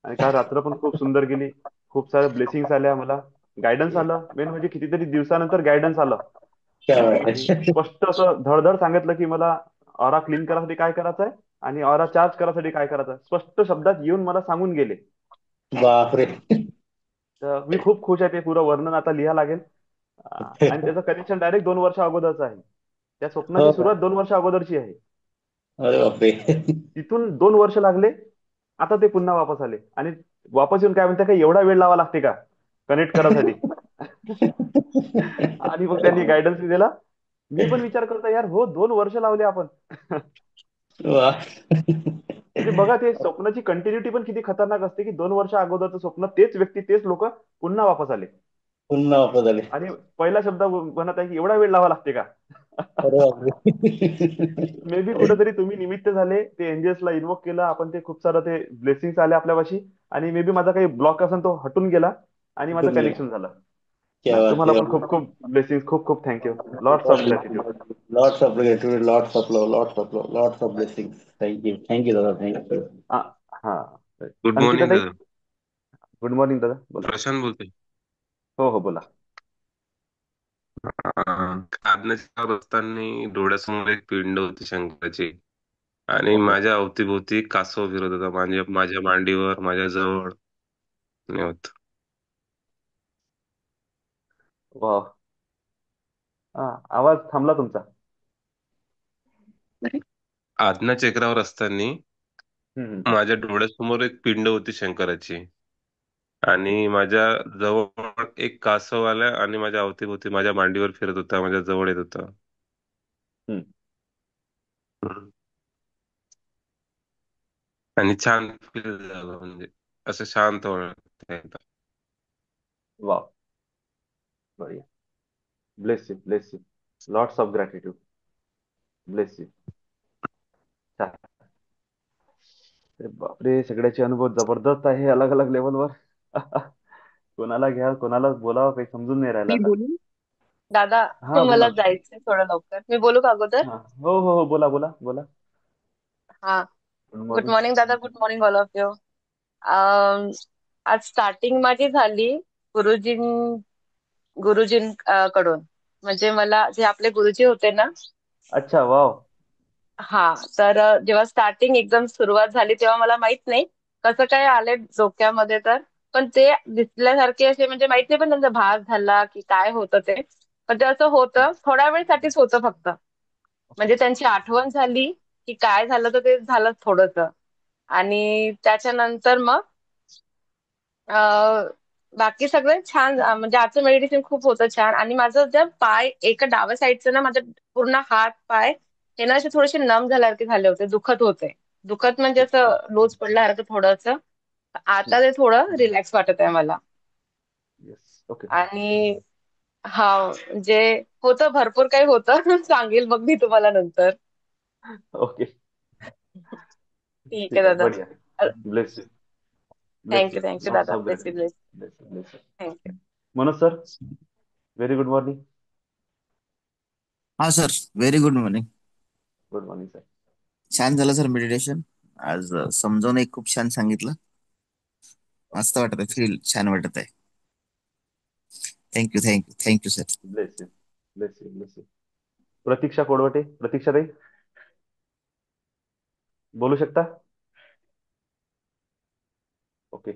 आणि काल रात्र पण खूप सुंदर गेली. खूप साऱ्या ब्लेसिंग्स आल्या मला. गायडन्स आलं, मेन म्हणजे कितीतरी दिवसानंतर गायडन्स आलं. क्या बात आणि आहे. स्पष्ट असं धडधड सांगितलं की मला ऑरा क्लीन करायसाठी काय करायचं आहे आणि ऑरा चार्ज करायसाठी काय करायचं आहे, स्पष्ट शब्दात येऊन मला सांगून गेले. बापरे. तर मी खूप खुश आहे. ते पुरं वर्णन आता लिहा लागेल. आणि त्याचं कनेक्शन डायरेक्ट 2 वर्ष अगोदरचं आहे. त्या स्वप्नाची हो का? सुरुवात 2 वर्ष अगोदरची आहे. अरे बापरे. तिथून 2 वर्ष लागले. आता ते पुन्हा वापस आले आणि वापस येऊन काय म्हणते, काय एवढा वेळ लावा लागते का कनेक्ट करायसाठी? आणि मग त्यांनी गायडन्स दिला. मी पण विचार करतो, यार हो 2 वर्ष लावले आपण. वा. म्हणजे बघा, ते स्वप्नाची कंटिन्युटी पण किती खतरनाक असते की 2 वर्ष अगोदरचं स्वप्न, तेच व्यक्ती तेच लोक पुन्हा वापस आले. पुन्हा वापस आले. आणि पहिला शब्द म्हणत आहे की एवढा वेळ लावा लागते का? अरे बापरे. मे बी कुठेतरी तुम्ही निमित्त झाले, ते एंजल्सला इन्व्होक केलं आपण, ते खूप सारं ते ब्लेसिंग्स आले आपल्यापाशी. आणि मे बी माझा काही ब्लॉक असेल तो हटून गेला आणि माझं कुठून गेला? कनेक्शन झालं. क्या बात, तुम्हाला क्या पण खूप बात. खूप ब्लेसिंग्स, खूप खूप thank you. Lots of gratitude. Lots of gratitude, lots of love, lots of love, lots of blessing. Thank you, thank you दादा, थँक्यू. हा. गुड अंकिता मॉर्निंग ताई. दादा. गुड मॉर्निंग दादा, बोला. प्रशांत बोलतोय. हो हो, बोला. काढण्याच्या असताना डोळ्यासमोर एक पिंड होती शंकराची, आणि ओके. माझ्या अवतीभोवती कासव फिरत होता, माझ्या माझ्या मांडीवर, माझ्या जवळ नाही होत. वा. आवाज थांबला तुमचा. आज्ञा चक्रावर असताना हम्म. माझ्या डोळ्यासमोर एक पिंड होती शंकराची, आणि माझ्या जवळ एक कासव आला आणि माझ्या अवतीभोवती माझ्या मांडीवर फिरत होता, माझ्या जवळ येत होता. हम्म. हम्म. आणि छान फील झालं, म्हणजे असं शांत वाटत. वा. बढिया. Bless you, bless you. Lots of gratitude. Bless you. अरे बापरे, सगळ्याचे अनुभव जबरदस्त आहे, अलग अलग लेवलवर. कोणाला घ्या, कोणाला बोलावं, काही समजून नाही राहिलं मी आता. बोलू दादा. हा, मला बोला. जायचंय थोडं लवकर, मी बोलू का अगोदर? हा, हो हो हो, बोला बोला बोला. हा. Good good morning. मॉर्निंग दादा, good morning all of you. आज स्टार्टिंग माझी झाली गुरुजीं कडून. म्हणजे मला जे आपले गुरुजी होते ना, अच्छा, वाव. हा. तर जेव्हा स्टार्टिंग एकदम सुरुवात झाली तेव्हा मला माहित नाही कसं काय आले डोक्यामध्ये. तर पण ते दिसल्यासारखे असे, म्हणजे माहित नाही पण त्यांचा भास झाला की काय होतं ते. पण ते असं होतं, थोड्या वेळसाठीच होतं फक्त. म्हणजे त्यांची आठवण झाली की काय झालं, तर ते झालं थोडंसं. आणि त्याच्यानंतर मग अं, बाकी सगळं छान. म्हणजे आजचं मेडिटेशन खूप होतं छान. आणि माझं जे पाय एका डाव्या साईडचं ना, माझं पूर्ण हात पाय हे ना असे थोडेसे नम झाल्यासारखे झाले होते, दुखत होते. दुखत म्हणजे असं लोच पडल्यासारखं थोडंसं. आता ते थोडं रिलॅक्स वाटत आहे मला. Yes, okay. आणि हा, म्हणजे होतं, भरपूर काही होतं. सांगेल मग मी तुम्हाला नंतर. ओके. ठीक आहे ठीक आहे, दादा. बढिया. Bless you. Bless you. Thank you lots दादा, of bless you, gratitude. Bless. Bless you, bless you. Thank you. Manoj sir, very good morning. हा sir, very good morning. Good morning sir. छान झालं सर मेडिटेशन. आज समजावून एक खूप छान सांगितलं. मस्त वाटत आहे, फील छान वाटत आहे. Thank you, thank you, thank you sir. Bless you, bless you, bless you. Pratiksha Kodavate, Pratiksha ताई, बोलू शकता? ओके.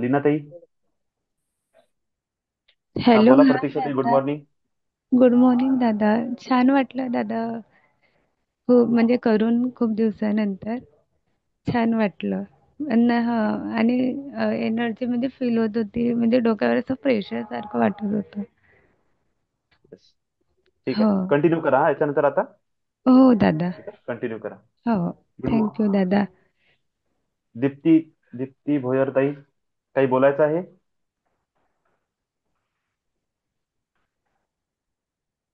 लीना ताई. हा, हॅलो बोला हा प्रतीक्षा ताई, गुड दादा. मॉर्निंग. गुड मॉर्निंग दादा. छान वाटलं दादा. खूप म्हणजे करून खूप दिवसानंतर छान वाटलं. हा. आणि एनर्जी म्हणजे फील होत होती, म्हणजे डोक्यावर असं प्रेशर सारखं वाटत होतं. Yes. ठीक हो आहे, कंटिन्यू करा हा, याच्यानंतर आता. हो दादा. ठीक आहे, कंटिन्यू करा. हो. Good thank you morning. दादा. दीप्ती, दीप्ती भोयर ताई, काही बोलायचं आहे?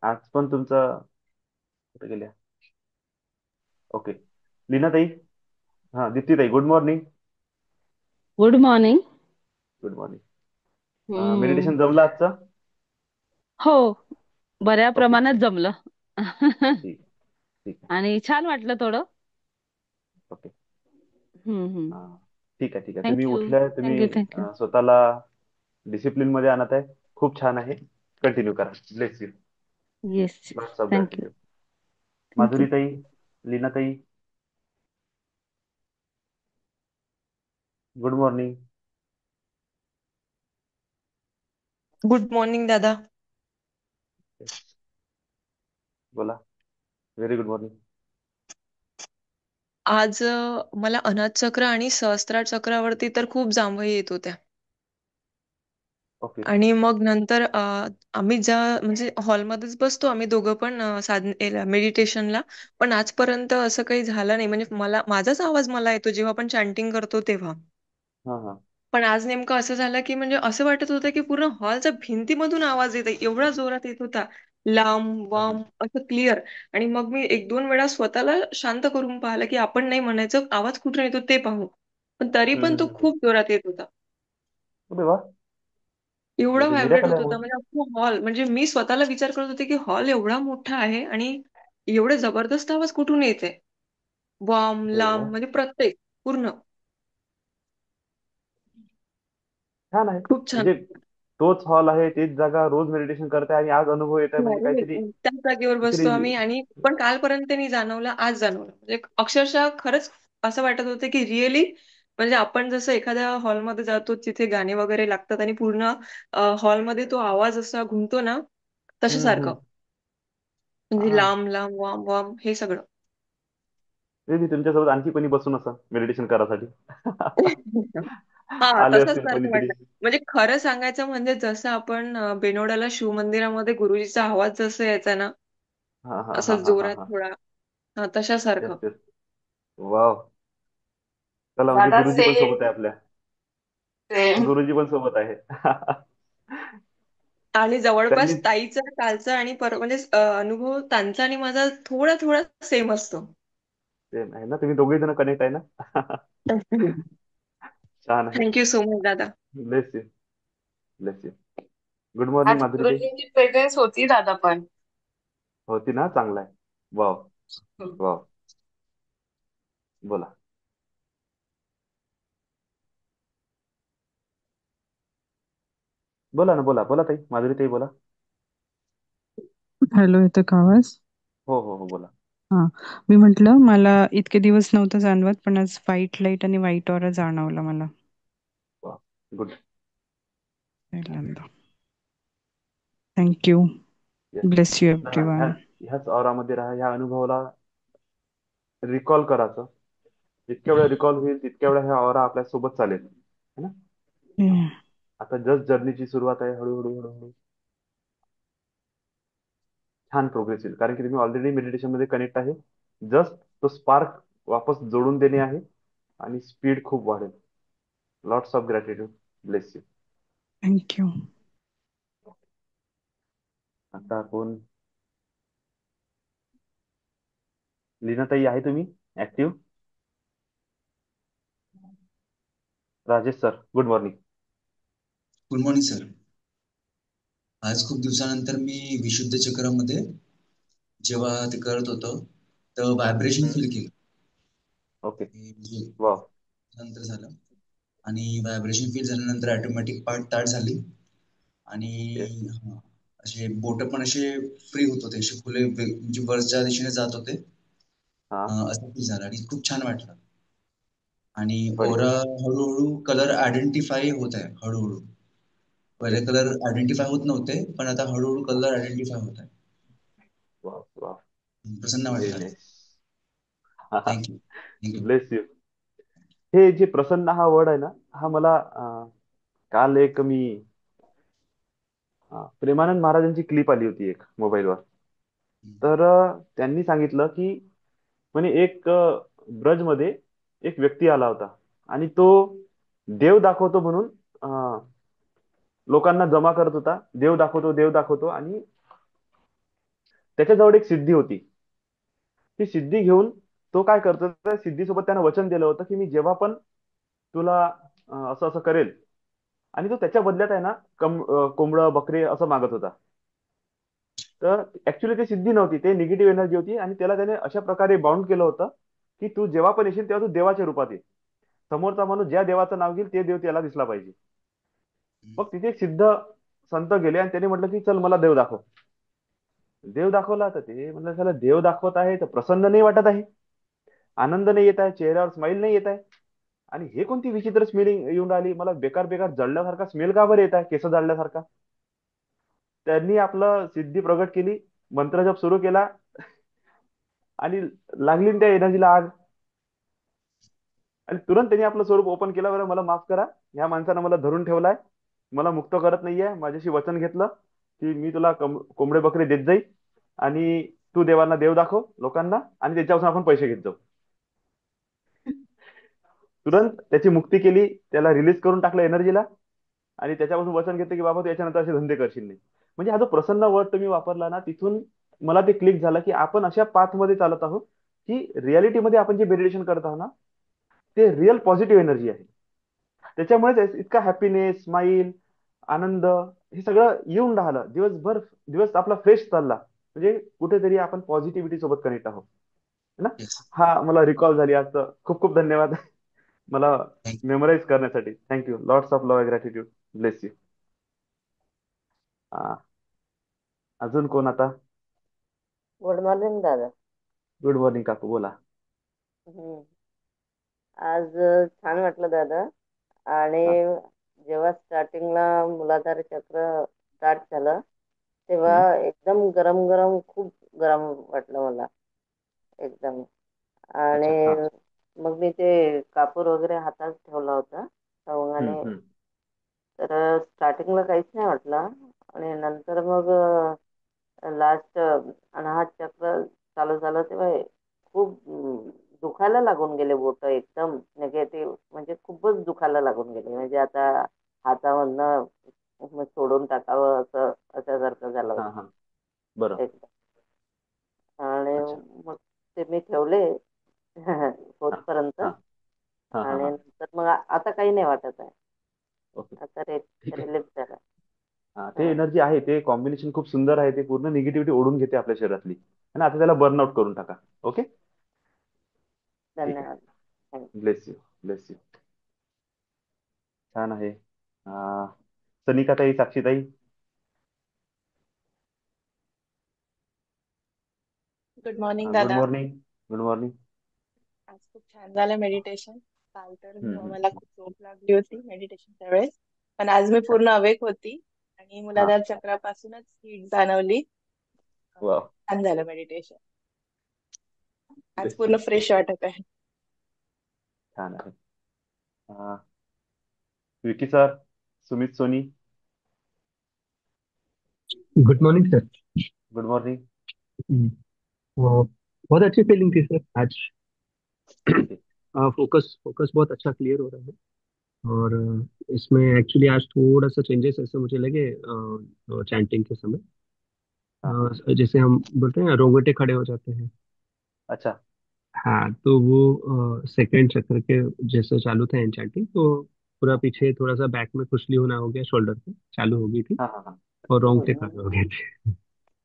आज पण तुमचं कुठे गेल्या? ओके. लीना ताई. हा, दीप्ती ताई, good morning. Good morning. Good morning. हम्म. मेडिटेशन जमलं आजचं? हो, बऱ्या ओके. प्रमाणात जमलं. ठीक. ठीक आहे. आणि छान वाटलं थोडं. ओके. हम्म. हा. ठीक आहे, ठीक आहे. तुम्ही थँक्यू. उठलाय, तुम्ही थँक्यू. थँक्यू. स्वतःला डिसिप्लिन मध्ये आणत आहे. खूप छान आहे. कंटिन्यू करा. Bless you. Yes. Lots of thank you. Gratitude. Thank you. माधुरीताई, लीनाताई, गुड मॉर्निंग. गुड मॉर्निंग दादा. बोला. Very good morning. आज मला अनाथ चक्र आणि सहस्त्रार चक्रावरती तर खूप जांभई येत होत्या. ओके. आणि मग नंतर आम्ही ज्या म्हणजे हॉलमध्येच बसतो आम्ही दोघं पण मेडिटेशनला. पण आजपर्यंत असं काही झालं नाही. म्हणजे माझाच आवाज मला येतो जेव्हा आपण चॅन्टिंग करतो तेव्हा. हा हा. पण आज नेमकं असं झालं की म्हणजे असं वाटत होतं की पूर्ण हॉलच्या भिंतीमधून आवाज येत आहे. एवढा जोरात येत होता. लांब हा हा. वाम असं क्लिअर. आणि मग मी एक दोन वेळा स्वतःला शांत करून पाहिलं की आपण नाही म्हणायचं, आवाज कुठून येतो ते पाहू. पण तरी पण तो हम्म. खूप जोरात येत होता. अरे वा. एवढा म्हणजे व्हायब्रेट मिराकल होत आहे होता मग. म्हणजे अख्खा हॉल. म्हणजे मी स्वतःला विचार करत होते की हॉल एवढा मोठा आहे आणि एवढे जबरदस्त आवाज कुठून येते. वाम अरे वा. लांब म्हणजे प्रत्येक पूर्ण छान आहे. खूप छान. म्हणजे तोच हॉल आहे, तेच जागा, रोज मेडिटेशन करताय आणि आज अनुभव येत आहे, म्हणजे काहीतरी नाही, त्याच जागेवर बसतो काहीतरी आम्ही. आणि पण कालपर्यंत नाही जाणवलं, आज जाणवलं. म्हणजे अक्षरशः खरंच असं वाटत होतं की रिअली म्हणजे आपण जसं एखाद्या हॉलमध्ये जातो तिथे गाणे वगैरे लागतात आणि पूर्ण हॉलमध्ये तो आवाज असा घुमतो ना, तशासारखं. हम्म. म्हणजे हा. लांब लांब वाम वाम हे सगळं. मी तुमच्यासोबत आणखी कोणी बसून असं मेडिटेशन करासाठी. हा, आले तसंच असतील सारखं कोणीतरी. वाटलं. म्हणजे खरं सांगायचं म्हणजे जसं आपण बेनोड्याला शिवमंदिरामध्ये गुरुजीचा आवाज जसं यायचा ना, हा हा असा हा हा हा जोरात हा. थोडा. हा, तशासारखं. Yes yes. वाव. चला, म्हणजे दादा गुरुजी पण सेम सोबत आहे आपल्या. सेम. गुरुजी पण सोबत आहे. आणि जवळपास त्यांनी ताईचा कालचा आणि म्हणजे अनुभव त्यांचा आणि माझा थोडा थोडा सेम असतो. ते आहे ना, तुम्ही दोघे जण कनेक्ट आहे ना. छान आहे. थँक्यू सो मच दादा. Bless you. Bless you. Good morning आज माधुरी ताई. गुरुजींची प्रेझेन्स होती दादा पण. होती ना, चांगला आहे. वाव. वाव. बोला. बोला ना, बोला बोला ताई, माधुरी ताई बोला. हॅलो, येतो का आवाज? हो हो हो, बोला. हा. मी म्हंटल मला इतके दिवस नव्हतं जाणवत, पण आज व्हाईट लाईट आणि व्हाईट ऑरा जाणवला मला वाव. गुड. पहिल्यांदा. थँक्यू. येस. ब्लेस यू राहा ह्या, एव्हरीवन. ह्याच औरामध्ये राहा, ह्या अनुभवाला रिकॉल करायचं. जितक्या वेळा रिकॉल होईल तितक्या वेळा ह्या ऑरा आपल्या सोबत चालेल, है ना. आता जस्ट जर्नीची सुरुवात आहे. हळूहळू हळूहळू छान प्रोग्रेस येईल, कारण की तुम्ही ऑलरेडी मेडिटेशन मध्ये कनेक्ट आहे. जस्ट तो स्पार्क वापस जोडून देणे आहे आणि स्पीड खूप वाढेल. Lots of gratitude. Bless you. Thank you. आता आपण लीनाताई, आहे तुम्ही active? Rajesh sir, good morning. Good morning sir. आज खूप दिवसानंतर मी विशुद्ध चक्रामध्ये जेव्हा ते करत होतो तर व्हायब्रेशन फील केलं. ओके. म्हणजे वाव. नंतर झालं आणि व्हायब्रेशन फील झाल्यानंतर ऑटोमॅटिक पार्ट ताट झाली येस. आणि असे बोट पण असे फ्री होत होते, असे खुले म्हणजे वरच्या दिशेने जात होते. हा. असं फील झालं आणि खूप छान वाटलं. आणि बढिया. ओरा हळूहळू कलर आयडेंटिफाय होत आहे हळूहळू. ओके. पहिले कलर आयडेंटिफाय होत नव्हते, पण आता हळूहळू कलर आयडेंटिफाय होत आहे. Wow wow. प्रसन्न व्हेरी वाटतं. Nice. Thank you. Thank you. Bless you. हे जे प्रसन्न हा वर्ड आहे ना, हा मला काल एक मी प्रेमानंद महाराजांची क्लिप आली होती एक मोबाईलवर. तर त्यांनी सांगितलं की म्हणे एक ब्रजमध्ये एक व्यक्ती आला होता आणि तो देव दाखवतो म्हणून लोकांना जमा करत होता. देव दाखवतो, देव दाखवतो, आणि त्याच्याजवळ एक सिद्धी होती. ती सिद्धी घेऊन तो काय करतो, त्या सिद्धीसोबत त्यानं वचन दिलं होतं की मी जेव्हा पण तुला असं असं करेल. आणि तो त्याच्या बदल्यात आहे ना कोंबडं बकरे असं मागत होता. तर ऍक्च्युली ती सिद्धी नव्हती, ते निगेटिव्ह एनर्जी होती, आणि त्याला त्याने अशा प्रकारे बाउंड केलं होतं की तू जेव्हा पण येशील तेव्हा तू देवाच्या रूपात ये. समोरचा माणूस ज्या देवाचं नाव घेईल ते देव त्याला दिसला पाहिजे. मग तिथे एक सिद्ध संत गेले आणि त्याने म्हटलं की चल मला देव दाखव. देव दाखवला, तर ते म्हणलं त्याला देव दाखवत आहे तर प्रसन्न नाही वाटत आहे, आनंद नाही येत आहे, चेहऱ्यावर स्माईल नाही येत आहे. आणि हे कोणती विचित्र स्मेलिंग येऊन राहिली, मला बेकार बेकार जळल्यासारखा स्मेल का बरं येत आहे, केस जळल्यासारखा. त्यांनी आपलं सिद्धी प्रगट केली, मंत्रजप सुरू केला, आणि लागली ना त्या एनर्जीला आग. आणि तुरंत त्यांनी आपलं स्वरूप ओपन केलं, बरं मला माफ करा, ह्या माणसानं मला धरून ठेवलाय, मला मुक्त करत नाहीये, माझ्याशी वचन घेतलं की मी तुला कोंबडे बकरे देत जाईल, आणि तू देवांना देव दाखव लोकांना, आणि त्याच्यापासून आपण पैसे घेत जाऊ. तुरंत त्याची मुक्ती केली, त्याला रिलीज करून टाकलं एनर्जीला, आणि त्याच्यापासून वचन घेतलं की बाबा तू याच्यानंतर असे धंदे करशील नाही. म्हणजे हा जो प्रसन्न वर्ड तुम्ही वापरला ना, तिथून मला ते क्लिक झालं की आपण अशा पाथ मध्ये चालत आहोत की रियालिटीमध्ये आपण जे मेडिटेशन करत आहोत ना, ते रिअल पॉझिटिव्ह एनर्जी आहे. त्याच्यामुळेच इतका हॅपीनेस, स्माईल, आनंद हे सगळं येऊन राहिलं दिवसभर. दिवस आपला फ्रेश चालला, म्हणजे कुठेतरी आपण पॉझिटिव्हिटी सोबत कनेक्ट आहोत, है ना. येस. हा मला रिकॉल झाली आज. तर खूप खूप धन्यवाद मला थँक्यू. मेमोराईज करण्यासाठी. Thank you. Lots of love, gratitude. Bless you. अजून कोण आता? गुड मॉर्निंग दादा. गुड मॉर्निंग काकू, बोला. हम्म. आज छान वाटलं दादा. आणि हा. जेव्हा स्टार्टिंगला मुलाधार चक्र स्टार्ट झालं तेव्हा हम्म. एकदम गरम गरम, खूप गरम वाटलं मला एकदम. अच्छा. हा. आणि मग मी ते कापूर वगैरे हातात ठेवला होता हम्म. तवंगाने. हम्म. तर स्टार्टिंगला काहीच नाही वाटलं, आणि नंतर मग लास्ट अनाहत चक्र चालू झालं तेव्हा खूप दुखायला लागून गेले बोट, एकदम निगेटिव्ह, म्हणजे खूपच दुखायला लागून गेले. म्हणजे आता हातामधनं मग सोडून टाकावं असं अशासारखं झालं हा. होतं हा. बरं. एकदम. आणि अच्छा. मग ते मी ठेवले हा. होतपर्यंत. हा. हा. हा. आणि हा. नंतर मग आता काही नाही वाटत आहे. ओके. आता ठीक आहे. रिलीफ झाला. हा, ते हा. एनर्जी आहे, ते कॉम्बिनेशन खूप सुंदर आहे, ते पूर्ण निगेटिव्हिटी ओढून घेते आपल्या शरीरातली. आणि आता त्याला बर्नआउट करून टाका. ओके. ठीक आहे. धन्यवाद. Thank you. Bless you. Bless you. छान आहे. सनिका ताई, साक्षी ताई. गुड मॉर्निंग दादा. Good morning. Good morning. आज खूप छान झालं मेडिटेशन. काल तर हम्म. हम्म. मला खूप झोप लागली होती मेडिटेशनच्या वेळेस, पण आज मी अच्छा. पूर्ण अवेक होती आणि हा. मुलाधार चक्रापासूनच हीट जाणवली. वा. छान झालं मेडिटेशन. आज ब्लेस यू. पूर्ण फ्रेश वाटत आहे. छान आहे. अं, Vicky sir, Sumit Soni. Good morning sir. Good morning. बहुत अच्छी फीलिंग थी सर आज। ओके. फोकस फोकस बहुत अच्छा क्लियर हो रहा है। और इसमें एक्चुअली आज थोड़ा सा चेंजेस ऐसे मुझे लगे चैंटिंग के समय। हाँ हाँ। जैसे हम बोलते हैं ना, रोंगटे खड़े हो जाते हैं। अच्छा। हाँ, तो वो सेकंड चक्र के जैसे चालू था चैंटिंग, तो पूरा हाँ पीछे थोड़ा सा बैक में खुजली होना हो गया, शोल्डर पे चालू हो गई थी हाँ हाँ। हाँ। और रोंगटे हम्म। खड़े हो गए थे।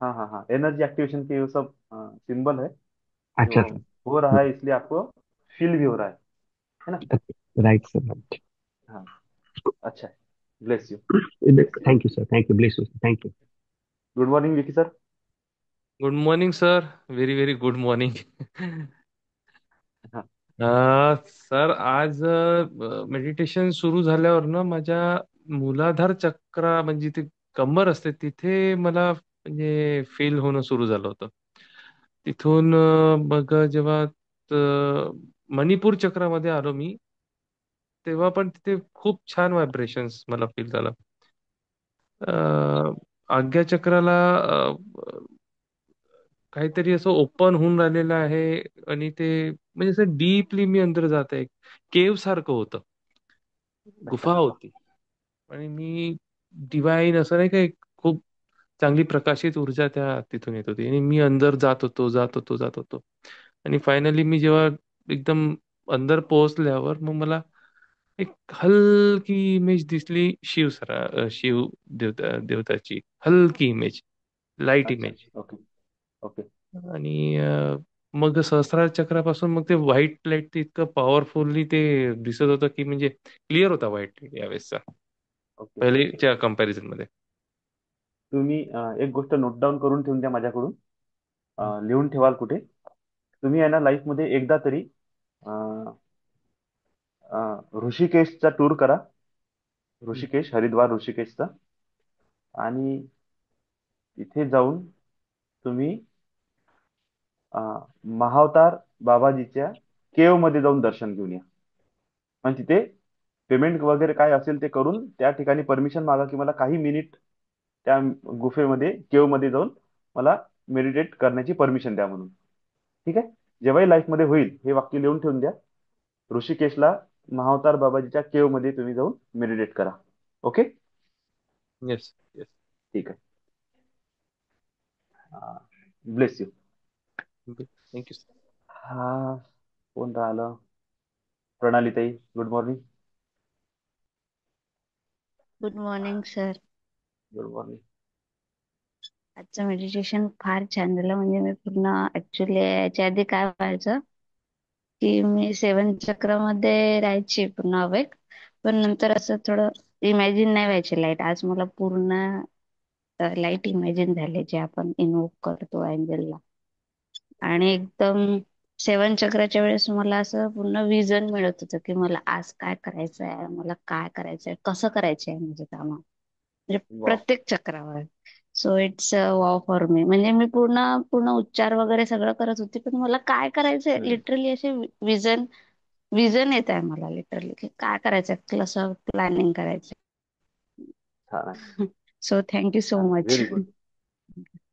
हाँ हाँ हाँ, एनर्जी एक्टिवेशन की वो सब सिंबल है जो अच्छा सर। हो रहा है, इसलिए आपको फील भी हो रहा है ना। Right sir, right. हाँ। अच्छा है। Bless you. Bless you. Thank you sir, thank you, bless you, thank you. Good morning Vicky sir. Good morning sir, very very good morning. हाँ। सर आज मेडिटेशन सुरू झाल्यावर ना माझ्या मूलाधार चक्र म्हणजे ते कंबर असते तिथे मला म्हणजे फील होणं सुरू झालं होतं. तिथून मग जेव्हा मणिपूर चक्रामध्ये आलो मी, तेव्हा पण तिथे खूप छान व्हायब्रेशन्स मला फील झालं. आज्ञा चक्राला काहीतरी असं ओपन होऊन राहिलेलं आहे आणि ते म्हणजे असं डीपली मी अंदर जात आहे. केव सारखं होतं, अच्छा. गुफा होती आणि मी डिवाईन असं नाही का, एक खूप चांगली प्रकाशित ऊर्जा त्या तिथून येत होती आणि मी अंदर जात होतो, जात होतो, जात होतो. आणि फायनली मी जेव्हा एकदम अंदर पोहोचल्यावर मग मला एक हलकी इमेज दिसली, शिव देवताची हलकी इमेज. लाईट अच्छा. इमेज. ओके. ओके. आणि मग सहस्रार चक्रापासून मग ते व्हाईट लाईट ते इतकं पॉवरफुली ते दिसत होतं की म्हणजे क्लिअर होता व्हाईट लाईट यावेळेसचा ओके. पहिलेच्या कम्पॅरिझन मध्ये. तुम्ही एक गोष्ट नोट डाऊन करून ठेवून द्या माझ्याकडून. लिहून ठेवाल कुठे? तुम्ही आहे ना लाईफ मध्ये एकदा तरी अं, ऋषिकेशचा टूर करा. ऋषिकेश, हरिद्वार ऋषिकेशचा. आणि तिथे जाऊन तुम्ही महावतार बाबाजीच्या केव मध्ये जाऊन दर्शन घेऊन या. आणि तिथे पेमेंट वगैरे काय असेल ते करून त्या ठिकाणी परमिशन मागा की मला काही मिनिट त्या गुफेमध्ये केव मध्ये जाऊन मला मेडिटेट करण्याची परमिशन द्या म्हणून. ठीक आहे. जेव्हाही लाईफ मध्ये होईल हे वाक्य लिहून ठेवून द्या. ऋषिकेशला महावतार बाबाजीच्या केव मध्ये तुम्ही जाऊन मेडिटेट करा. ओके. Yes yes. ठीक आहे. Bless you. थँक्यू. हा, कोण राहिलं? प्रणाली ताई, good morning. Good morning sir. Good morning. आजचं मेडिटेशन फार छान झालं. म्हणजे मी पूर्ण ऍक्च्युली याच्या आधी काय व्हायचं की मी सेवन चक्रामध्ये राहायची पूर्ण अवेक, पण नंतर असं थोडं इमॅजिन नाही व्हायचे लाईट. आज मला पूर्ण लाईट इमॅजिन झाले, जे आपण इन्व्होक करतो अँजलला. आणि एकदम सेवन चक्राच्या वेळेस मला असं पूर्ण विजन मिळत होतं की मला आज काय करायचं आहे, मला काय करायचंय, कसं करायचंय माझे काम, म्हणजे वाव. प्रत्येक चक्रावर. So it's wow for me. म्हणजे मी पूर्ण पूर्ण उच्चार वगैरे सगळं करत होती, पण मला काय करायचंय लिटरली असे विजन विजन येत आहे मला लिटरली, की काय करायचंय, कसं प्लॅनिंग करायचं. छान आहे. सो थँक्यू सो छान आहे. Much. Very good.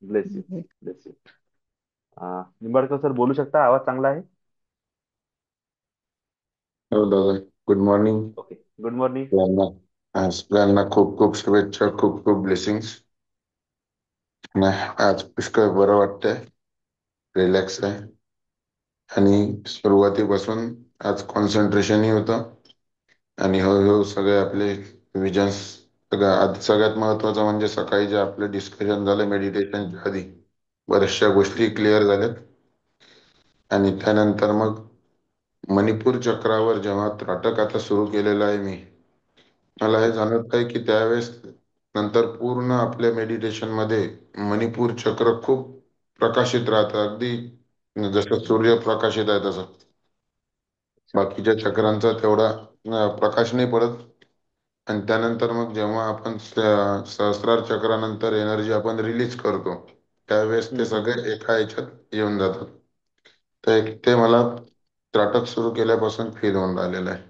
Bless you. Bless you. Nimbalkar sir बोलू शकता, आवाज चांगला आहे. हो दादा, good morning. Okay. Good morning. सगळ्यांना खूप खूप शुभेच्छा, खूप खूप ब्लेसिंग्स. आज पुष्कळ बरं वाटतंय, रिलॅक्स आहे. आणि सुरुवातीपासून आज कॉन्सन्ट्रेशनही होतं आणि हळूहळू सगळे आपले विजन्स. सगळ्यात महत्वाचं म्हणजे सकाळी जे आपलं डिस्कशन झालं मेडिटेशनच्या आधी, बऱ्याचशा गोष्टी क्लिअर झाल्यात. आणि त्यानंतर मग मणिपूर चक्रावर जेव्हा त्राटक आता सुरू केलेलं आहे मी, मला हे जाणवत आहे की त्यावेळेस नंतर पूर्ण आपल्या मेडिटेशन मध्ये मणिपूर चक्र खूप प्रकाशित राहतं, अगदी जसं सूर्य प्रकाशित आहे तसं. बाकीच्या चक्रांचा तेवढा प्रकाश नाही पडत. आणि त्यानंतर मग जेव्हा आपण सहस्रार चक्रानंतर एनर्जी आपण रिलीज करतो, त्यावेळेस ते सगळे एका ह्याच्यात येऊन जातात. तर ते मला त्राटक सुरू केल्यापासून फील होऊन राहिलेलं आहे.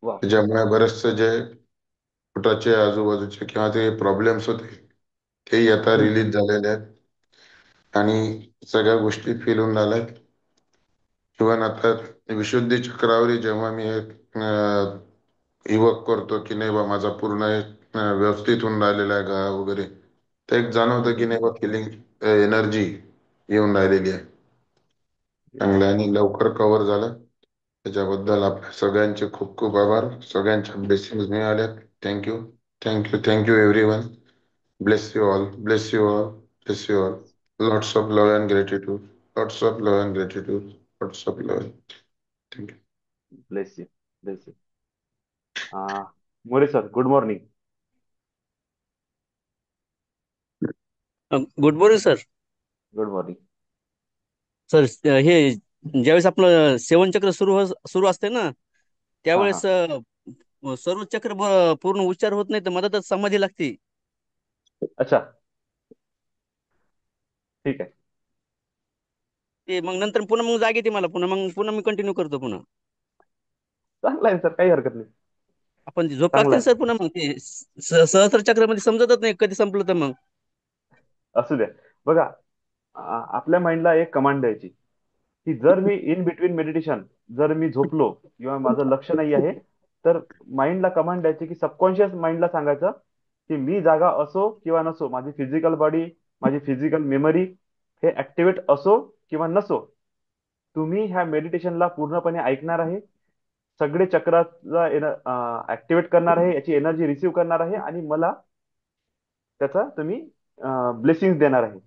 त्याच्यामुळे बरेचसे जे पोटाचे आजूबाजूचे किंवा ते प्रॉब्लेम्स होते तेही आता रिलीज झालेले आहेत आणि सगळ्या गोष्टी फील होऊन राहिल्यात. इव्हन आता विशुद्धी चक्रावरी जेव्हा मी इवक करतो की नाही बा माझा पूर्ण व्यवस्थित होऊन राहिलेला आहे घा वगैरे, तर एक जाणवतं की नाही बा फिलिंग एनर्जी येऊन राहिलेली आहे चांगलं आणि लवकर कव्हर झालं. त्याच्याबद्दल आपल्या सगळ्यांचे खूप खूप आभार. सगळ्यांच्या ब्लेसिंग मिळाल्या. Thank you. Thank you. Thank you everyone. Bless you all. Bless you all. Bless you all. Lots of love and gratitude. Lots of love and gratitude. Lots of love. Thank you. Bless you. Bless you. More sir, good morning. Good morning sir. Good morning sir, हे ज्यावेळेस आपलं सेवन चक्र सुरू असते ना, त्यावेळेस सर्व चक्र पूर्ण उच्चार होत नाही, तर मधातच समाधी लागते. अच्छा, ठीक आहे. ते मग नंतर पुन्हा मग जाग येते मला, पुन्हा मी कंटिन्यू करतो पुन्हा. चांगला आहे सर, काही हरकत नाही. आपण झोप चांगलं लागते आहे. सर, पुन्हा मग ते सहस्र चक्रामध्ये समजतच नाही कधी संपलं तर मग. असू द्या. बघा, आपल्या माइंडला एक कमांड द्यायची की जर मी इन बिटवीन मेडिटेशन जर मी झोपलो किंवा माझं लक्ष नाही आहे, तर माइंडला कमांड द्यायची की सबकॉन्शियस माइंडला सांगायचं की मी जागा असो किंवा नसो, माझी फिजिकल बॉडी, माझी फिजिकल मेमरी हे ऍक्टिव्हेट असो किंवा नसो, तुम्ही ह्या मेडिटेशनला पूर्णपणे ऐकणार आहे, सगळे चक्राचा ऍक्टिव्हेट करणार आहे, याची एनर्जी रिसीव्ह करणार आहे आणि मला त्याचा तुम्ही ब्लेसिंग देणार आहे.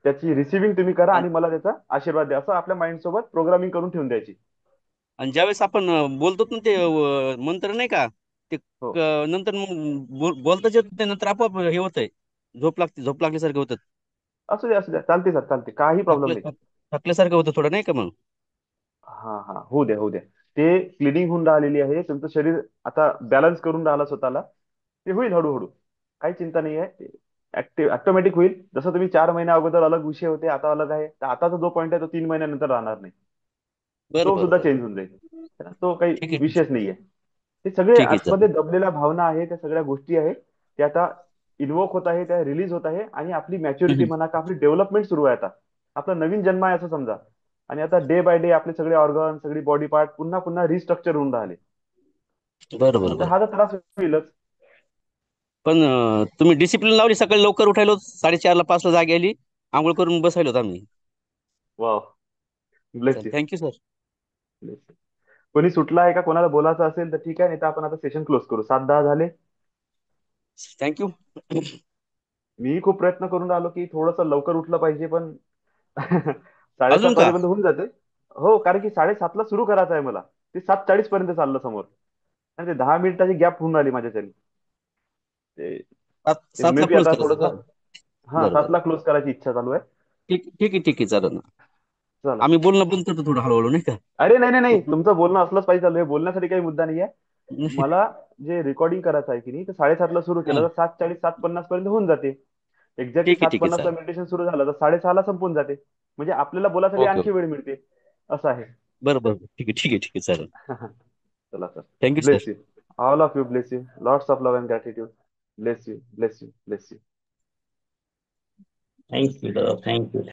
त्याची रिसिव्हिंग तुम्ही करा आणि आणि मला त्याचा आशीर्वाद द्या, असं आपल्या माइंड सोबत प्रोग्रामिंग करून ठेवून द्यायची. आणि ज्यावेळेस आपण बोलतो ना ते मंत्र नाही का ते हो, नंतर मग बोलताच येत ते नंतर आपोआप हे होतंय. झोप लागल्यासारखं होतं. असू द्या, चालते सर, चालते, काही प्रॉब्लेम नाही. थकल्यासारखं होतं थोडं नाही का मग. हा, होऊ द्या, होऊ द्या. ते क्लिनिंग होऊन राहिलेली आहे, तुमचं शरीर आता बॅलन्स करून राहिलं स्वतःला. ते होईल हळूहळू, काही चिंता नाही आहे. ऍक्टिव्ह ऑटोमॅटिक होईल. जसं तुम्ही 4 महिन्या अगोदर अलग विषय होते, आता अलग आहे, तर आताचा जो पॉईंट आहे तो 3 महिन्यानंतर राहणार नाही. बरं तो बरं सुद्धा बरं. चेंज होऊन जाईल. तर तो काही ठीक आहे विषयच नाहीये. ते सगळे ठीक आहे आतमध्ये चालेल. दबलेल्या भावना आहे, त्या सगळ्या गोष्टी आहेत, त्या आता इन्व्होक होत आहे, त्या रिलीज होत आहे, आणि आपली मॅच्युरिटी हम्म, म्हणा का आपली डेव्हलपमेंट सुरू आहे आता. आपला नवीन जन्म आहे असं समजा. आणि आता डे बाय डे आपले सगळे ऑर्गन, सगळी बॉडी पार्ट पुन्हा पुन्हा रिस्ट्रक्चर होऊन राहिले. बरं बरं तर बरं. हा तर त्रास होईलच. पण तुम्ही डिसिप्लिन लावली. सकाळी लवकर उठायलो 4:30ला 5ला जागी आली. आंघोळ करून बसायलो आम्ही. Wow, bless you. Thank you sir. कोणी सुटला आहे का, कोणाला बोलायचं असेल तर ठीक आहे, नाही तर आपण आता सेशन क्लोज करू. 7:10 झाले. थँक्यू. मी खूप प्रयत्न करून राहिलो की थोडंसं लवकर उठलं पाहिजे, पण अजून 7:30 का? वाजेपर्यंत होऊन जाते. हो, कारण की 7:30ला सुरू करायचं आहे मला. ते 7:40 पर्यंत चाललं समोर, आणि ते 10 मिनिटाची गॅप होऊन राहिली माझ्याच्याने. ते मे 7ला बी क्लोज आता करायचं का? थोडंसं. हा, बरं बरं. 7ला क्लोज करायची इच्छा चालू आहे. ठीक आहे चालेल ना. चला. आम्ही बोलणं बंद करतो थोडं हळूहळू नाही का. अरे नाही नाही नाही, तुमचं बोलणं असलंच पाहिजे. चालू आहे, बोलण्यासाठी काही मुद्दा नाही आहे. मला जे रेकॉर्डिंग करायचं आहे की नाही, ते 7:30ला सुरू केलं हं. तर 7:40 7:50 पर्यंत होऊन जाते. एक्झॅक्टली ठीक आहे 7:50ला चालेल. मेडिटेशन सुरू झालं तर 6:30ला संपून जाते. म्हणजे आपल्याला बोलायसाठी ओके आणखी ओके. वेळ मिळते. असं आहे. बरं बरं. ठीक आहे चालेल. चला sir. Thank you bless sir. You. All of you, bless you. Lots of love and gratitude. Bless you, bless you, bless you. Thank you दादा. थँक्यू.